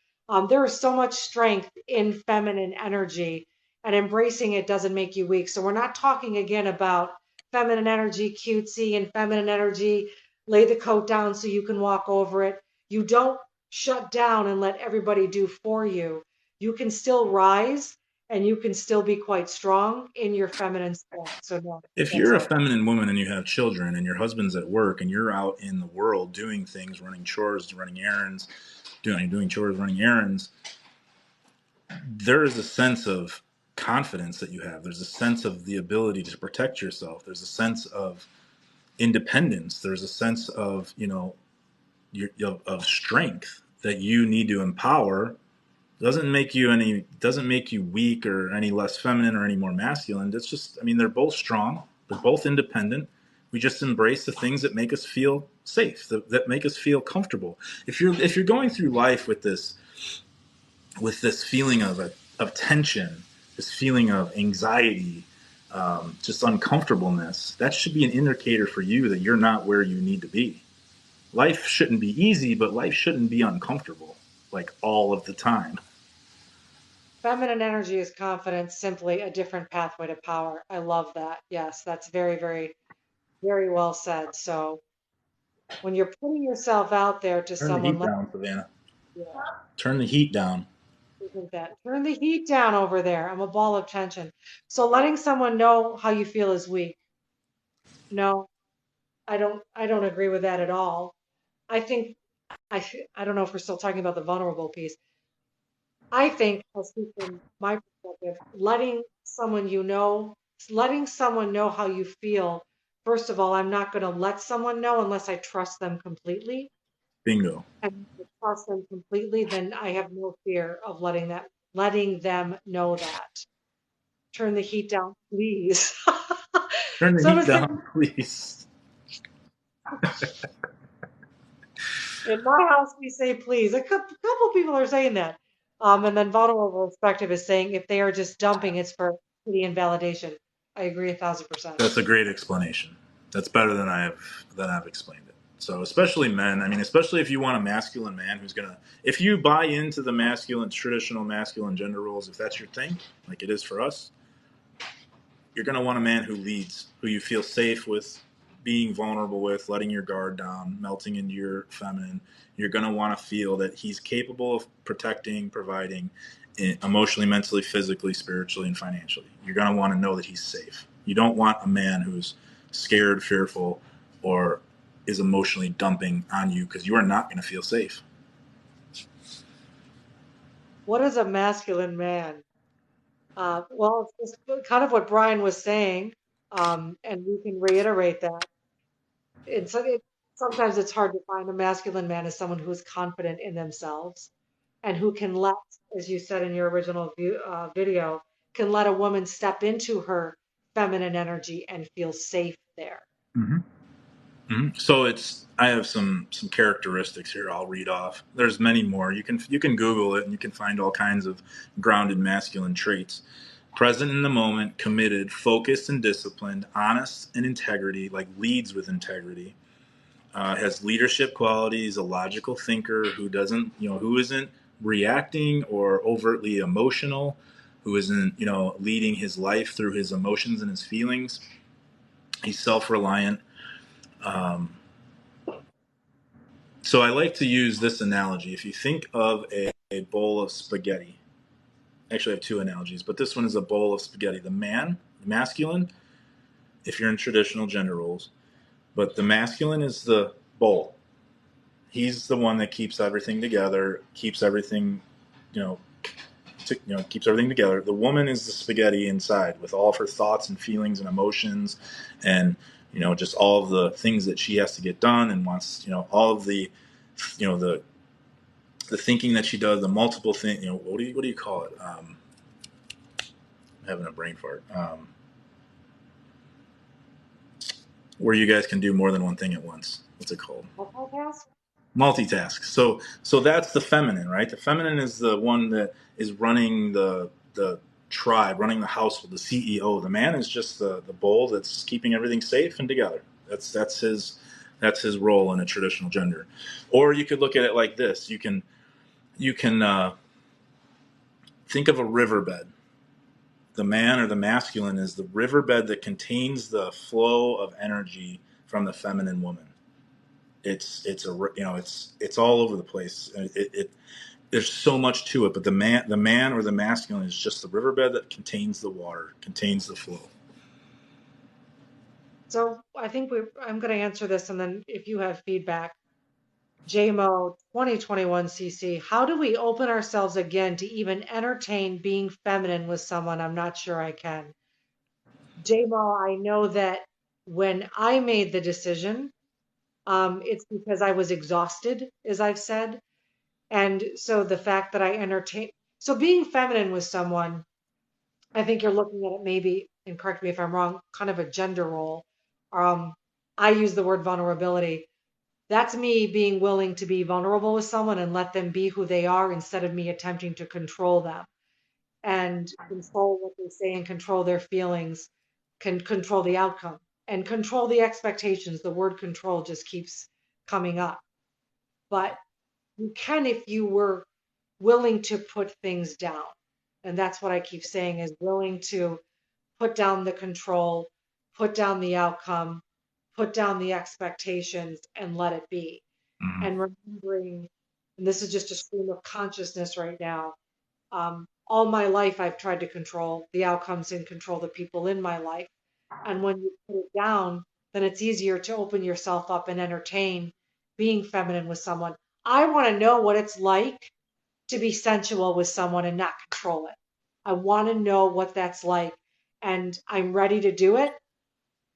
There is so much strength in feminine energy, and embracing it doesn't make you weak. So we're not talking again about feminine energy cutesy and feminine energy lay the coat down so you can walk over it. You don't shut down and let everybody do for you. You can still rise and you can still be quite strong in your feminine strength. So no, If that's you're a it. feminine woman and you have children and your husband's at work and you're out in the world doing things, running chores, running errands, doing chores, running errands, there is a sense of confidence that you have. There's a sense of the ability to protect yourself. There's a sense of independence. There's a sense of, of strength that you need to empower. Doesn't make you weak or any less feminine or any more masculine. It's just, I mean, they're both strong, they're both independent, We just embrace the things that make us feel safe, that make us feel comfortable. If you're going through life with this feeling of tension, this feeling of anxiety, just uncomfortableness, that should be an indicator for you that you're not where you need to be. Life shouldn't be easy, but life shouldn't be uncomfortable like all of the time. Feminine energy is confidence, simply a different pathway to power. I love that. Yes, that's very, very, very well said. So when you're putting yourself out there to Turn the someone heat like, down, Savannah. yeah, Turn the heat down. isn't that turn the heat down over there? I'm a ball of tension. So letting someone know how you feel is weak. No, I don't agree with that at all. I think I don't know if we're still talking about the vulnerable piece. I think, I'll speak from my perspective, letting someone know how you feel. First of all, I'm not going to let someone know unless I trust them completely. Bingo. And if I trust them completely, then I have no fear of letting them know that. Turn the heat down, please. Turn the So heat to say, down, please. in my house, we say please. A couple people are saying that. And then vulnerable perspective is saying if they are just dumping, it's for pity and validation. I agree 1,000%. That's a great explanation. That's better than I've explained it. So especially men, I mean, especially if you want a masculine man who's gonna, if you buy into the masculine, traditional masculine gender roles, if that's your thing, like it is for us, you're going to want a man who leads, who you feel safe with, being vulnerable with, letting your guard down, melting into your feminine. You're going to want to feel that he's capable of protecting, providing emotionally, mentally, physically, spiritually, and financially. You're going to want to know that he's safe. You don't want a man who's scared, fearful, or is emotionally dumping on you because you are not going to feel safe. What is a masculine man? Well, it's just kind of what Brian was saying, and we can reiterate that. Sometimes it's hard to find a masculine man as someone who is confident in themselves and who can let, as you said in your original video, can let a woman step into her feminine energy and feel safe there. Mm-hmm. Mm-hmm. So I have some characteristics here. I'll read off. There's many more. You can Google it and you can find all kinds of grounded masculine traits. Present in the moment, committed, focused and disciplined, honest and integrity, like leads with integrity. Has leadership qualities, a logical thinker who isn't reacting or overtly emotional, who isn't leading his life through his emotions and his feelings. He's self-reliant. Um, So I like to use this analogy. If you think of a bowl of spaghetti, actually I have two analogies, but this one is a bowl of spaghetti. The masculine, if you're in traditional gender roles, but the masculine is the bowl. He's the one that keeps everything together, keeps everything, you know, keeps everything together. The woman is the spaghetti inside with all of her thoughts and feelings and emotions, and just all of the things that she has to get done and wants, all of the, the thinking that she does, the multiple thing, what do you call it? I'm having a brain fart. Where you guys can do more than one thing at once. What's it called? Multitask? Multitask. So that's the feminine, right? The feminine is the one that is running the tribe, running the household, the CEO. The man is just the bowl that's keeping everything safe and together. That's his role in a traditional gender. Or you could look at it like this. You can think of a riverbed. The man or the masculine is the riverbed that contains the flow of energy from the feminine woman. It's all over the place. There's so much to it, but the man or the masculine is just the riverbed that contains the water, contains the flow. So I think I'm going to answer this, and then if you have feedback, JMO 2021 CC, how do we open ourselves again to even entertain being feminine with someone? I'm not sure I can. JMO, I know that when I made the decision, it's because I was exhausted, as I've said. And so the fact that I entertain, so being feminine with someone, I think you're looking at it maybe, and correct me if I'm wrong, kind of a gender role. Um, I use the word vulnerability. That's me being willing to be vulnerable with someone and let them be who they are instead of me attempting to control them and control what they say and control their feelings, can control the outcome and control the expectations. The word control just keeps coming up. But you can if you were willing to put things down. And that's what I keep saying is willing to put down the control, put down the outcome, put down the expectations and let it be. Mm-hmm. And remembering, and this is just a stream of consciousness right now. All my life, I've tried to control the outcomes and control the people in my life. And when you put it down, then it's easier to open yourself up and entertain being feminine with someone. I want to know what it's like to be sensual with someone and not control it. I want to know what that's like. And I'm ready to do it.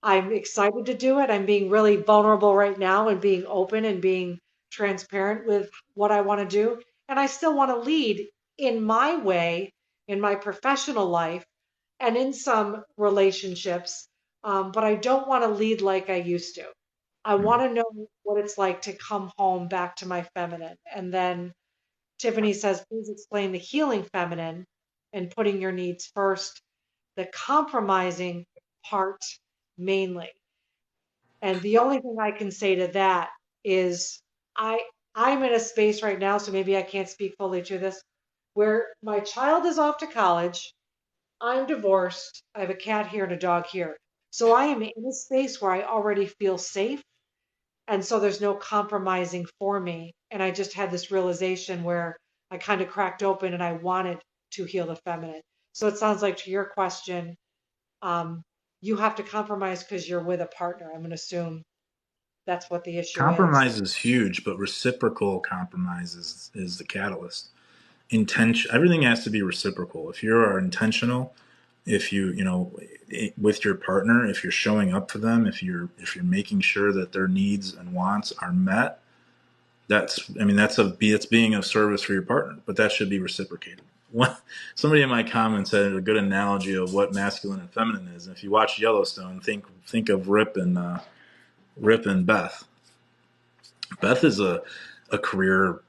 I'm excited to do it. I'm being really vulnerable right now and being open and being transparent with what I want to do. And I still want to lead in my way, in my professional life, and in some relationships. But I don't want to lead like I used to. I want to know what it's like to come home back to my feminine. And then Tiffany says, please explain the healing feminine and putting your needs first, the compromising part mainly. And the only thing I can say to that is I I'm in a space right now, so maybe I can't speak fully to this, where my child is off to college, I'm divorced, I have a cat here and a dog here. So I am in a space where I already feel safe, and so there's no compromising for me. And I just had this realization where I kind of cracked open and I wanted to heal the feminine. So it sounds like to your question, um, you have to compromise because you're with a partner. I'm going to assume that's what the issue is. Compromise is huge, but reciprocal compromise is the catalyst. Intention, everything has to be reciprocal. If you are intentional, if with your partner, if you're showing up for them, if you're making sure that their needs and wants are met, that's being of service for your partner, but that should be reciprocated. One, somebody in my comments had a good analogy of what masculine and feminine is. And if you watch Yellowstone, think of Rip and Beth. Beth is a career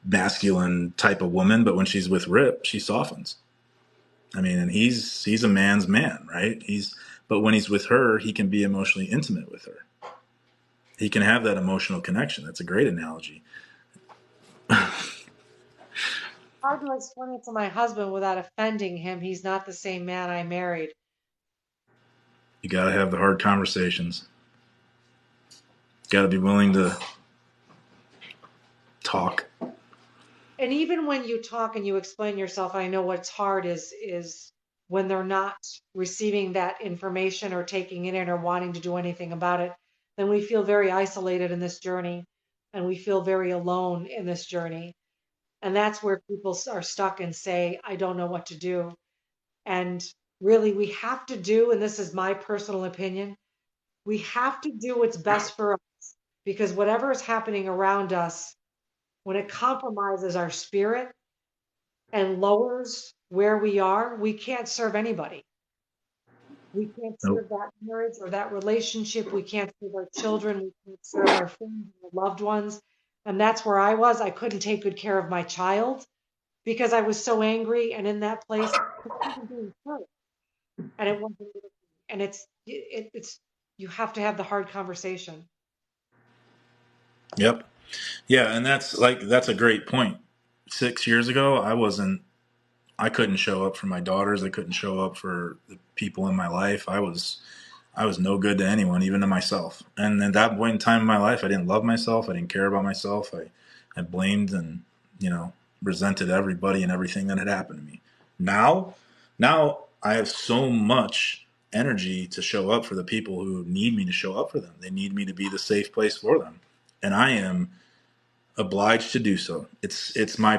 masculine type of woman, but when she's with Rip, she softens. I mean, and he's a man's man, right? But when he's with her, he can be emotionally intimate with her. He can have that emotional connection. That's a great analogy. Hard to explain it to my husband without offending him. He's not the same man I married. You got to have the hard conversations. Got to be willing to talk. And even when you talk and you explain yourself, I know what's hard is when they're not receiving that information or taking it in or wanting to do anything about it, then we feel very isolated in this journey and we feel very alone in this journey. And that's where people are stuck and say, I don't know what to do. And really, we have to do, and this is my personal opinion, we have to do what's best for us because whatever is happening around us, when it compromises our spirit and lowers where we are, we can't serve anybody. We can't Nope. serve that marriage or that relationship. We can't serve our children. We can't serve our friends, our loved ones. And that's where I was. I couldn't take good care of my child because I was so angry and in that place. It wasn't being heard, and it wasn't. And it's you have to have the hard conversation. Yep. Yeah, and that's a great point. 6 years ago, I couldn't show up for my daughters. I couldn't show up for the people in my life. I was no good to anyone, even to myself. And at that point in time in my life, I didn't love myself. I didn't care about myself. I blamed and, you know, resented everybody and everything that had happened to me. Now, now I have so much energy to show up for the people who need me to show up for them. They need me to be the safe place for them. And I am obliged to do so. It's my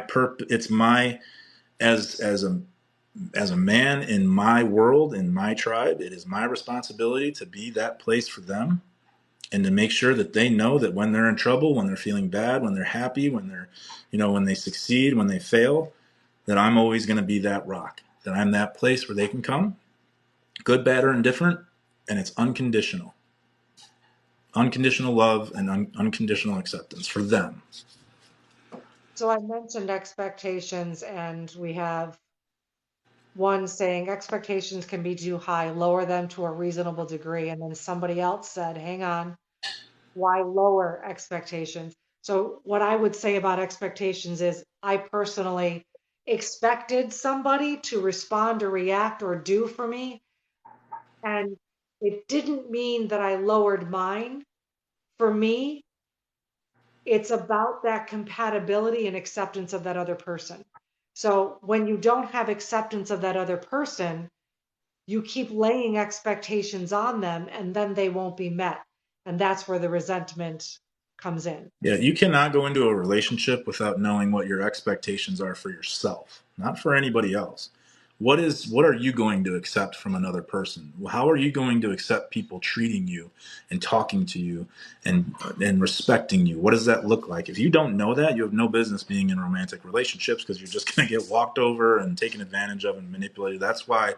as a man in my world, in my tribe, it is my responsibility to be that place for them and to make sure that they know that when they're in trouble, when they're feeling bad, when they're happy, when they succeed, when they fail, that I'm always going to be that rock, that I'm that place where they can come, good, bad, or indifferent, and it's unconditional. unconditional love and unconditional acceptance for them. So I mentioned expectations, and we have one saying expectations can be too high, lower them to a reasonable degree. And then somebody else said, hang on, why lower expectations? So what I would say about expectations is I personally expected somebody to respond or react or do for me. And it didn't mean that I lowered mine. For me, it's about that compatibility and acceptance of that other person. So when you don't have acceptance of that other person, you keep laying expectations on them and then they won't be met. And that's where the resentment comes in. Yeah, you cannot go into a relationship without knowing what your expectations are for yourself, not for anybody else. What are you going to accept from another person? How are you going to accept people treating you and talking to you and respecting you? What does that look like? If you don't know that, you have no business being in romantic relationships because you're just going to get walked over and taken advantage of and manipulated. That's why,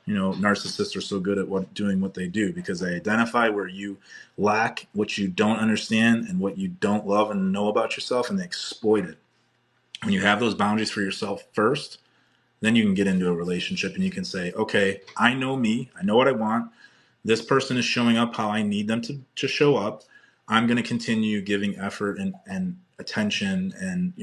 narcissists are so good at doing what they do, because they identify where you lack, what you don't understand, and what you don't love and know about yourself, and they exploit it. When you have those boundaries for yourself first, then you can get into a relationship and you can say, okay, I know me, I know what I want. This person is showing up how I need them to show up. I'm going to continue giving effort and attention and,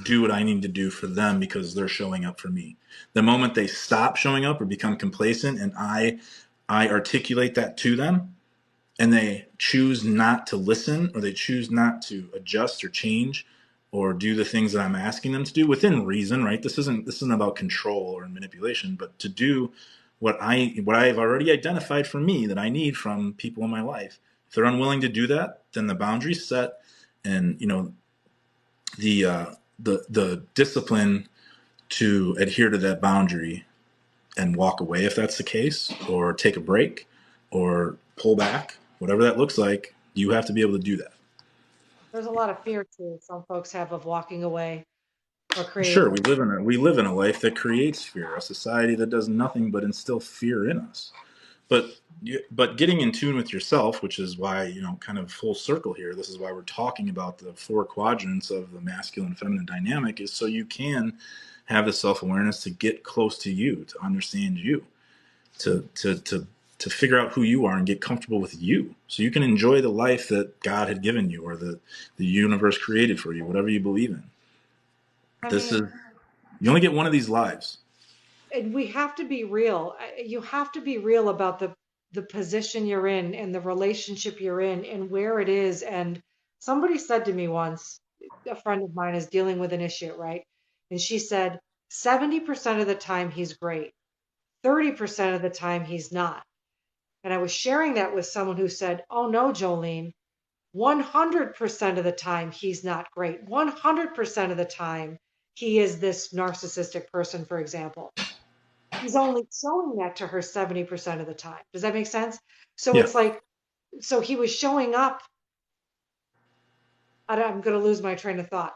do what I need to do for them because they're showing up for me. The moment they stop showing up or become complacent and I articulate that to them, and they choose not to listen, or they choose not to adjust or change or do the things that I'm asking them to do within reason, right? This isn't about control or manipulation, but to do what I've already identified for me that I need from people in my life. If they're unwilling to do that, then the boundaries set, and the discipline to adhere to that boundary and walk away if that's the case, or take a break, or pull back, whatever that looks like, you have to be able to do that. There's a lot of fear too, some folks have of walking away or creating Sure, a we live in a life that creates fear, a society that does nothing but instill fear in us. But getting in tune with yourself, which is why, kind of full circle here. This is why we're talking about the four quadrants of the masculine and feminine dynamic, is so you can have the self awareness to get close to you, to understand you, to figure out who you are and get comfortable with you, so you can enjoy the life that God had given you, or the universe created for you, whatever you believe in. I This mean, is You only get one of these lives. and we have to be real. You have to be real about the position you're in and the relationship you're in and where it is. And somebody said to me once, a friend of mine is dealing with an issue, right? And she said, 70% of the time he's great, 30% of the time he's not. And I was sharing that with someone who said, oh no, Jolene, 100% of the time he's not great. 100% of the time he is this narcissistic person, for example. He's only showing that to her 70% of the time. Does that make sense? So Yeah. it's like, so he was showing up. I'm going to lose my train of thought.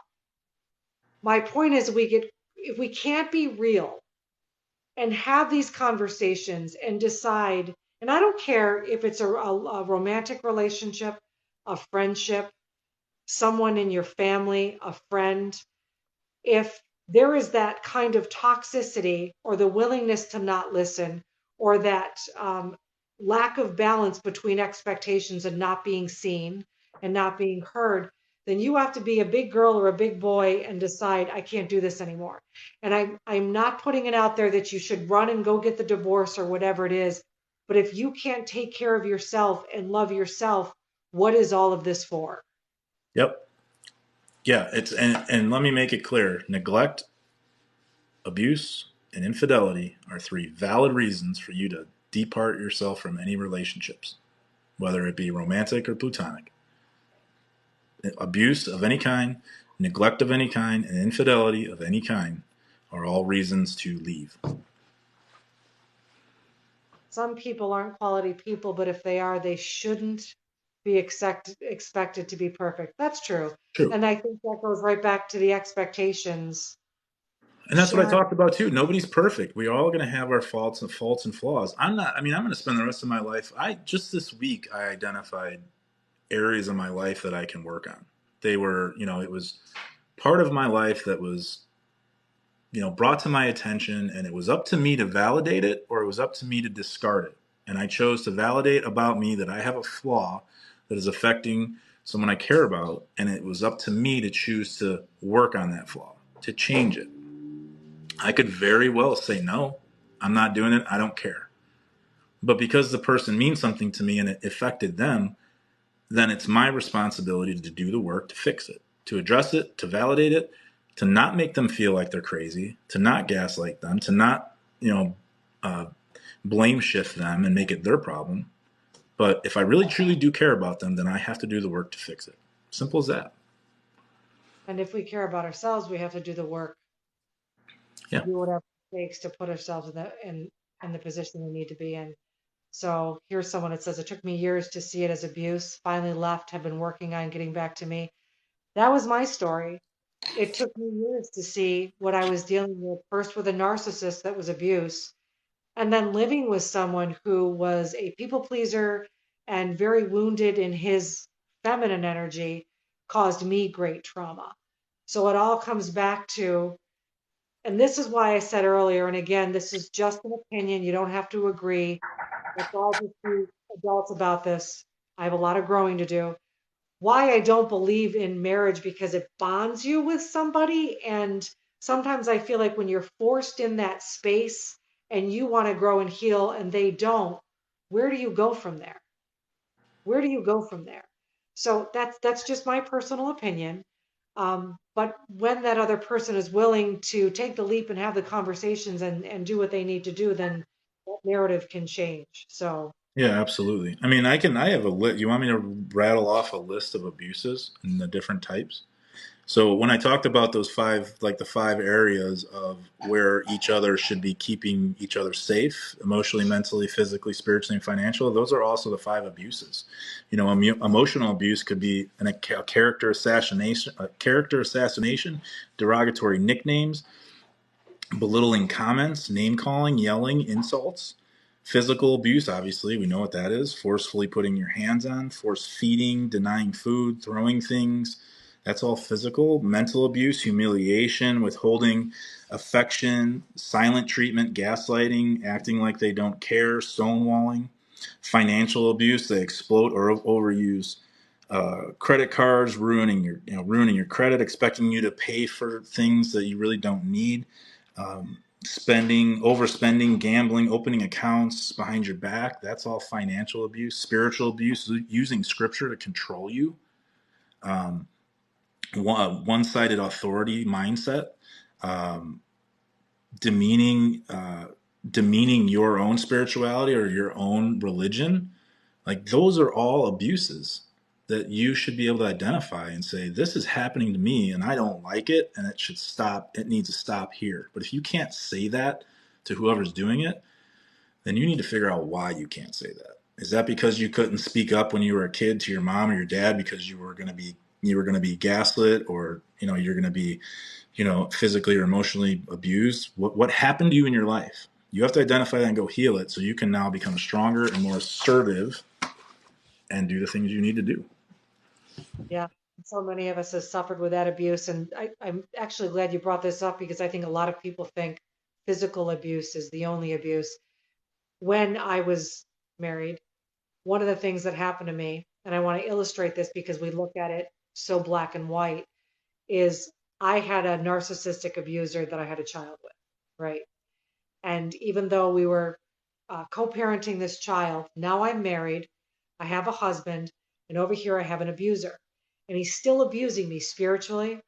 My point is, if we can't be real and have these conversations and decide, and I don't care if it's a romantic relationship, a friendship, someone in your family, a friend, if there is that kind of toxicity or the willingness to not listen, or that lack of balance between expectations and not being seen and not being heard, then you have to be a big girl or a big boy and decide, I can't do this anymore. And I'm not putting it out there that you should run and go get the divorce or whatever it is. But if you can't take care of yourself and love yourself, what is all of this for? Yep. Yeah. And let me make it clear: neglect, abuse, and infidelity are three valid reasons for you to depart yourself from any relationships, whether it be romantic or platonic. Abuse of any kind, neglect of any kind, and infidelity of any kind are all reasons to leave. Some people aren't quality people, but if they are, they shouldn't be expected to be perfect. That's true. True. And I think that goes right back to the expectations. And that's what I sharing. talked about too. Nobody's perfect. We're all going to have our faults and flaws. I'm not. I mean, I'm going to spend the rest of my life. I just this week I identified areas of my life that I can work on. They were, it was part of my life that was, brought to my attention, and it was up to me to validate it or it was up to me to discard it. And I chose to validate about me that I have a flaw that is affecting someone I care about, and it was up to me to choose to work on that flaw, to change it. I could very well say, no, I'm not doing it. I don't care. But because the person means something to me and it affected them, then it's my responsibility to do the work to fix it, to address it, to validate it, to not make them feel like they're crazy, to not gaslight them, to not, uh, blame shift them and make it their problem. But if I really truly do care about them, then I have to do the work to fix it. Simple as that. And if we care about ourselves, we have to do the work to Yeah. do whatever it takes to put ourselves in the position we need to be in. So here's someone that says, it took me years to see it as abuse, finally left, have been working on getting back to me. That was my story. It took me years to see what I was dealing with, first with a narcissist that was abuse, and then living with someone who was a people pleaser and very wounded in his feminine energy caused me great trauma. So it all comes back to, and this is why I said earlier, and again, this is just an opinion. You don't have to agree. Let's all just be adults about this. I have a lot of growing to do. Why I don't believe in marriage, because it bonds you with somebody. And sometimes I feel like when you're forced in that space and you want to grow and heal and they don't, where do you go from there? Where do you go from there? So that's just my personal opinion. But when that other person is willing to take the leap and have the conversations and do what they need to do, then that narrative can change. So Yeah, absolutely. I mean, I have a list. You want me to rattle off a list of abuses and the different types? So when I talked about those five, like the five areas of where each other should be keeping each other safe, emotionally, mentally, physically, spiritually, and financially, those are also the five abuses. Emotional abuse could be a character assassination, derogatory nicknames, belittling comments, name calling, yelling, insults. Physical abuse, obviously, we know what that is. Forcefully putting your hands on, force feeding, denying food, throwing things. That's all physical. Mental abuse, humiliation, withholding affection, silent treatment, gaslighting, acting like they don't care, stonewalling. Financial abuse, they exploit or overuse credit cards, ruining your credit, expecting you to pay for things that you really don't need, spending, overspending, gambling, opening accounts behind your back. That's all financial abuse. Spiritual abuse, using scripture to control you. One-sided authority mindset, um, demeaning, demeaning your own spirituality or your own religion. Like those are all abuses that you should be able to identify and say, this is happening to me and I don't like it and it should stop. It needs to stop here. But if you can't say that to whoever's doing it, then you need to figure out why you can't say that. Is that because you couldn't speak up when you were a kid to your mom or your dad because you were going to be gaslit, or you're going to be physically or emotionally abused? What happened to you in your life? You have to identify that and go heal it so you can now become stronger and more assertive and do the things you need to do. yeah, so many of us have suffered with that abuse. And I'm actually glad you brought this up because I think a lot of people think physical abuse is the only abuse. When I was married, one of the things that happened to me, and I want to illustrate this because we look at it so black and white, is I had a narcissistic abuser that I had a child with, right? And even though we were co-parenting this child, now I'm married, I have a husband, and over here I have an abuser. And he's still abusing me spiritually,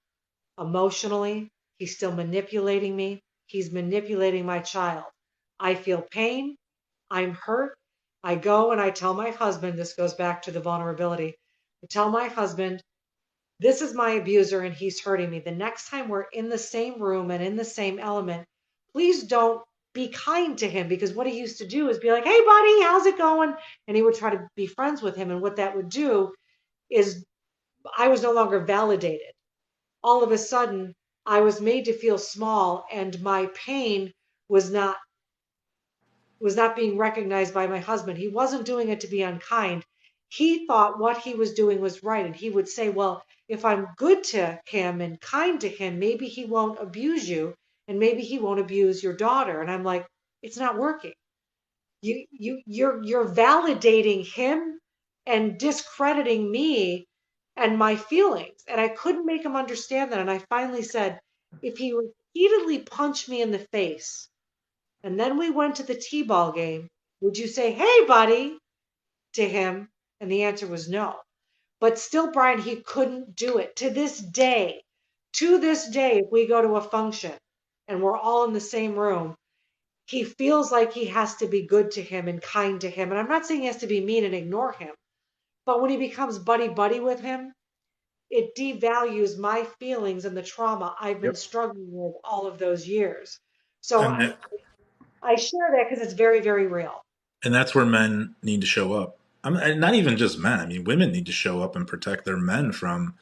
emotionally. He's still manipulating me. He's manipulating my child. I feel pain. I'm hurt. I go and I tell my husband, this goes back to the vulnerability. I tell my husband, this is my abuser and he's hurting me. The next time we're in the same room and in the same element, please don't be kind to him, because what he used to do is be like, hey, buddy, how's it going? And he would try to be friends with him. And what that would do is I was no longer validated. All of a sudden, I was made to feel small, and my pain was not was not being recognized by my husband. He wasn't doing it to be unkind. He thought what he was doing was right. And he would say, well, if I'm good to him and kind to him, maybe he won't abuse you and maybe he won't abuse your daughter. And I'm like, it's not working. You're validating him and discrediting me and my feelings. And I couldn't make him understand that. And I finally said, if he repeatedly punched me in the face, and then we went to the T-ball game, would you say, hey, buddy, to him? And the answer was no. But still, Brian, he couldn't do it. To this day, if we go to a function and we're all in the same room, he feels like he has to be good to him and kind to him. And I'm not saying he has to be mean and ignore him, but when he becomes buddy buddy with him, it devalues my feelings and the trauma I've been Yep. struggling with all of those years. So And that, I share that because it's very, very real. and that's where men need to show up. And not even just men. I mean, women need to show up and protect their men from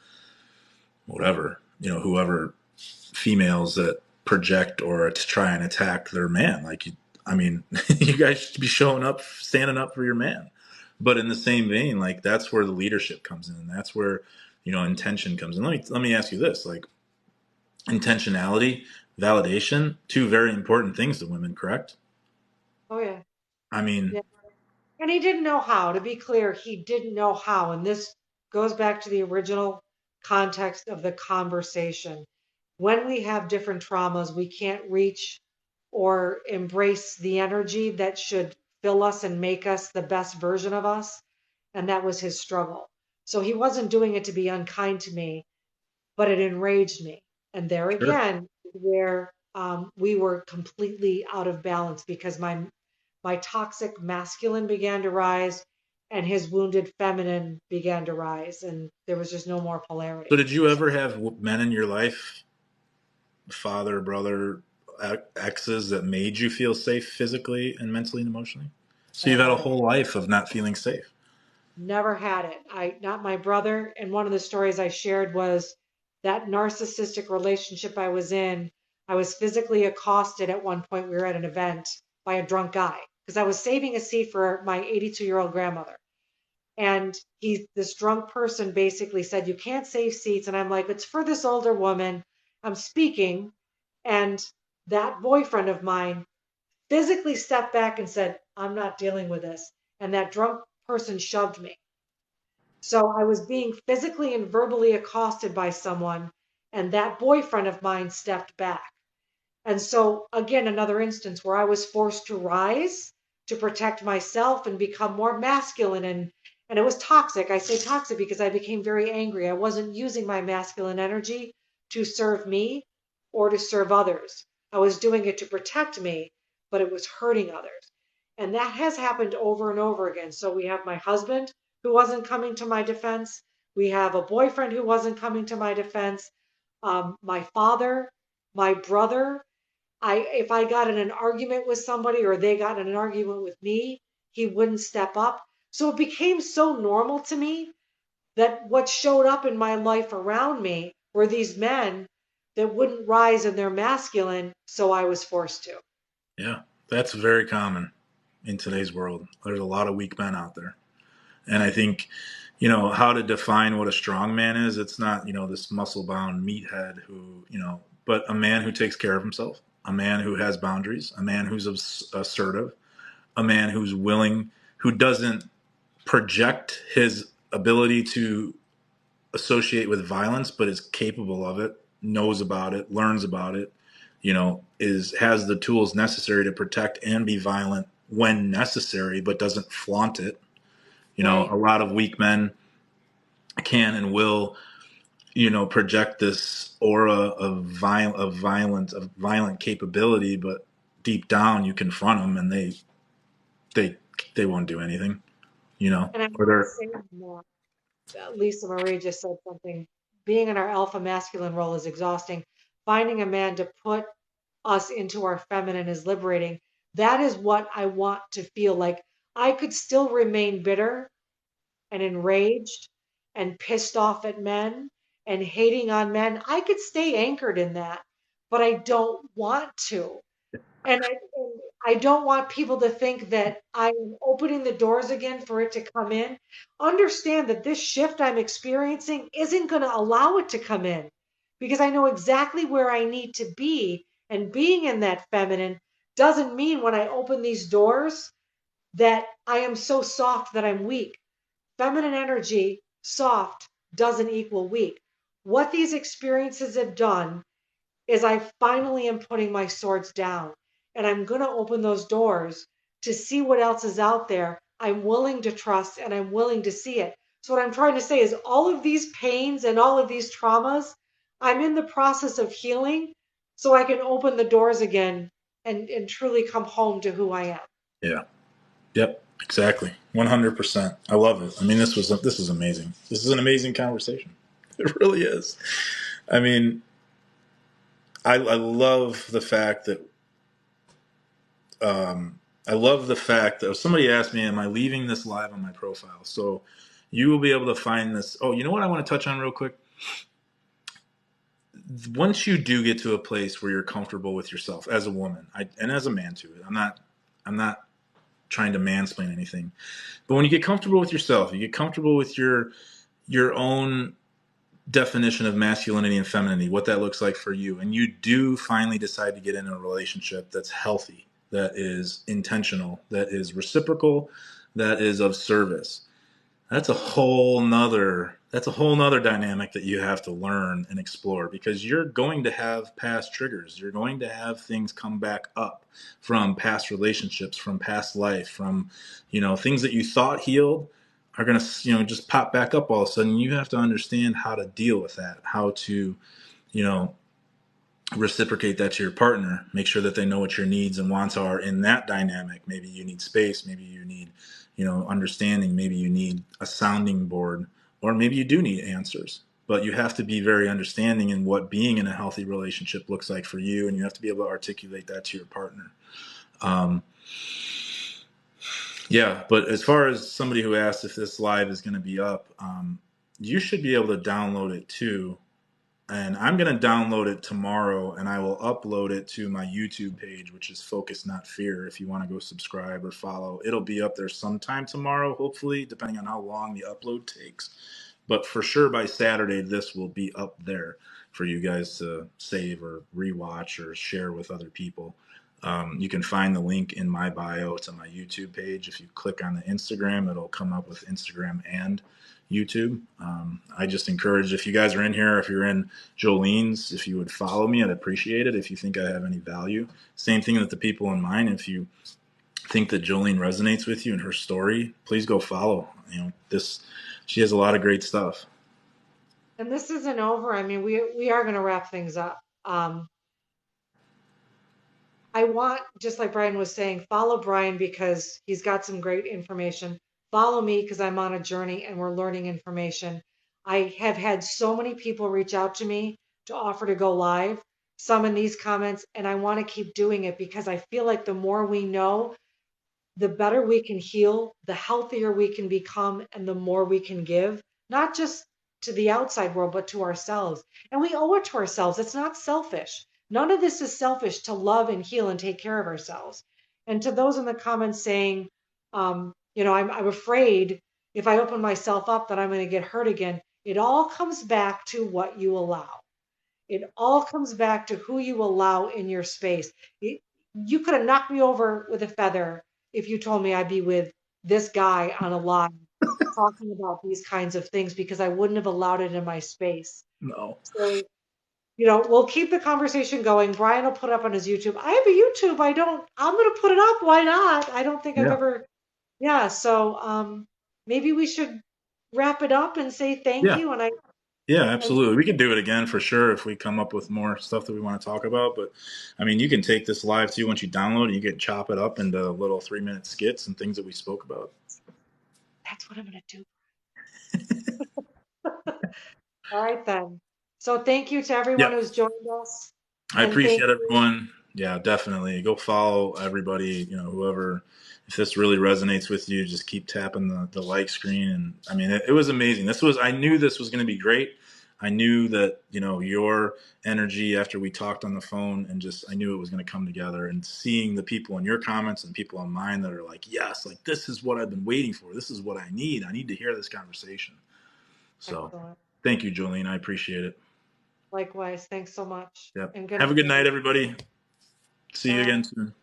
whatever, whoever females that project or to try and attack their man. Like, I mean, you guys should be showing up, standing up for your man. But in the same vein, like that's where the leadership comes in, and that's where intention comes in. Let me ask you this: like intentionality, validation, two very important things to women, correct? Oh, yeah. I mean, Yeah. And he didn't know how. To be clear, he didn't know how. And this goes back to the original context of the conversation. When we have different traumas, we can't reach or embrace the energy that should fill us and make us the best version of us. And that was his struggle. So he wasn't doing it to be unkind to me, but it enraged me. And there sure. again, where we were completely out of balance because my toxic masculine began to rise and his wounded feminine began to rise, and there was just no more So, polarity. did you So ever have men in your life, father, brother, exes that made you feel safe physically and mentally and emotionally? So you've never had a had it. whole life of not feeling safe. Never had it. I not my brother. And one of the stories I shared was that narcissistic relationship I was in. I was physically accosted at one point. We were at an event by a drunk guy because I was saving a seat for my 82-year-old grandmother. And this drunk person basically said, you can't save seats. And I'm like, it's for this older woman. I'm speaking. And that boyfriend of mine physically stepped back and said, I'm not dealing with this. And that drunk person shoved me. So I was being physically and verbally accosted by someone. And that boyfriend of mine stepped back. And so, again, another instance where I was forced to rise to protect myself and become more masculine. And it was toxic. I say toxic because I became very angry. I wasn't using my masculine energy to serve me or to serve others. I was doing it to protect me, but it was hurting others. And that has happened over and over again. So we have my husband who wasn't coming to my defense. We have a boyfriend who wasn't coming to my defense. My father, my brother, if I got in an argument with somebody or they got in an argument with me, he wouldn't step up. So it became so normal to me that what showed up in my life around me were these men that wouldn't rise in their masculine, so I was forced to. Yeah, that's very common in today's world. There's a lot of weak men out there. And I think, how to define what a strong man is, it's not, this muscle bound meathead who, but a man who takes care of himself, a man who has boundaries, a man who's assertive, a man who's willing, who doesn't project his ability to associate with violence, but is capable of it, knows about it, learns about it, is has the tools necessary to protect and be violent when necessary, but doesn't flaunt it. A Right. lot of weak men can and will, project this aura of violent capability, but deep down you confront them and they they won't do anything, And I or want to they're say more. Lisa Marie just said something. Being in our alpha masculine role is exhausting. Finding a man to put us into our feminine is liberating. That is what I want to feel like. I could still remain bitter and enraged and pissed off at men and hating on men. I could stay anchored in that, but I don't want to. And I don't want people to think that I'm opening the doors again for it to come in. Understand that this shift I'm experiencing isn't going to allow it to come in because I know exactly where I need to be. And being in that feminine doesn't mean when I open these doors that I am so soft that I'm weak. Feminine energy, soft, doesn't equal weak. What these experiences have done is I finally am putting my swords down and I'm going to open those doors to see what else is out there. I'm willing to trust and I'm willing to see it. So, what I'm trying to say is all of these pains and all of these traumas, I'm in the process of healing so I can open the doors again and truly come home to who I am. Yeah. Yep. Exactly. 100%. I love it. I mean, this is amazing. This is an amazing conversation. It really is. I mean, I love the fact that I love the fact that somebody asked me, "Am I leaving this live on my profile?" So you will be able to find this. Oh, you know what I want to touch on real quick. Once you do get to a place where you're comfortable with yourself as a woman, and as a man too. I'm not trying to mansplain anything, but when you get comfortable with yourself, you get comfortable with your own definition of masculinity and femininity, what that looks like for you, and you do finally decide to get in a relationship that's healthy, that is intentional, that is reciprocal, that is of service. That's a whole nother dynamic that you have to learn and explore, because you're going to have past triggers. You're going to have things come back up from past relationships, from past life, from things that you thought healed are going to just pop back up all of a sudden. You have to understand how to deal with that, how to you know reciprocate that to your partner, make sure that they know what your needs and wants are in that dynamic. Maybe you need space, maybe you need understanding, maybe you need a sounding board, or maybe you do need answers. But you have to be very understanding in what being in a healthy relationship looks like for you, and you have to be able to articulate that to your partner. um, yeah, but as far as somebody who asked if this live is going to be up, you should be able to download it too, and I'm going to download it tomorrow, and I will upload it to my YouTube page, which is Focus Not Fear. If you want to go subscribe or follow, it'll be up there sometime tomorrow, hopefully, depending on how long the upload takes. But for sure by Saturday, this will be up there for you guys to save or rewatch or share with other people. You can find the link in my bio to my YouTube page. If you click on the Instagram, it'll come up with Instagram and YouTube. I just encourage, if you guys are in here, if you're in Jolene's, if you would follow me, I'd appreciate it. If you think I have any value, same thing with the people in mine. If you think that Jolene resonates with you and her story, please go follow. She has a lot of great stuff. And this isn't over. I mean, we are going to wrap things up. I want, just like Brian was saying, follow Brian because he's got some great information. Follow me because I'm on a journey and we're learning information. I have had so many people reach out to me to offer to go live, some in these comments, and I want to keep doing it because I feel like the more we know, the better we can heal, the healthier we can become, and the more we can give, not just to the outside world, but to ourselves. And we owe it to ourselves. It's not selfish. None of this is selfish to love and heal and take care of ourselves. And to those in the comments saying, I'm afraid if I open myself up that I'm going to get hurt again, it all comes back to what you allow. It all comes back to who you allow in your space. You could have knocked me over with a feather if you told me I'd be with this guy on a live talking about these kinds of things because I wouldn't have allowed it in my space. No. So, we'll keep the conversation going. Brian will put it up on his YouTube. I have a YouTube. I'm going to put it up. Why not? I don't think I've Yeah. ever, yeah. So, maybe we should wrap it up and say thank Yeah. you. Yeah, And absolutely. We could do it again for sure if we come up with more stuff that we want to talk about. But I mean, you can take this live too once you download it. You can chop it up into little 3-minute skits and things that we spoke about. that's what I'm going to do. All right then. So thank you to everyone Yeah, who's joined us. I And thank appreciate you. everyone. Yeah, definitely. Go follow everybody, whoever. If this really resonates with you, just keep tapping the like screen. And I mean, it was amazing. I knew this was going to be great. I knew that, your energy after we talked on the phone, and just, I knew it was going to come together, and seeing the people in your comments and people on mine that are like, yes, like this is what I've been waiting for. This is what I need. I need to hear this conversation. So Excellent. thank you, Jolene. I appreciate it. Likewise. Thanks so much. Yep. And good Have a night, good night, everyone. everybody. See you again Bye. soon.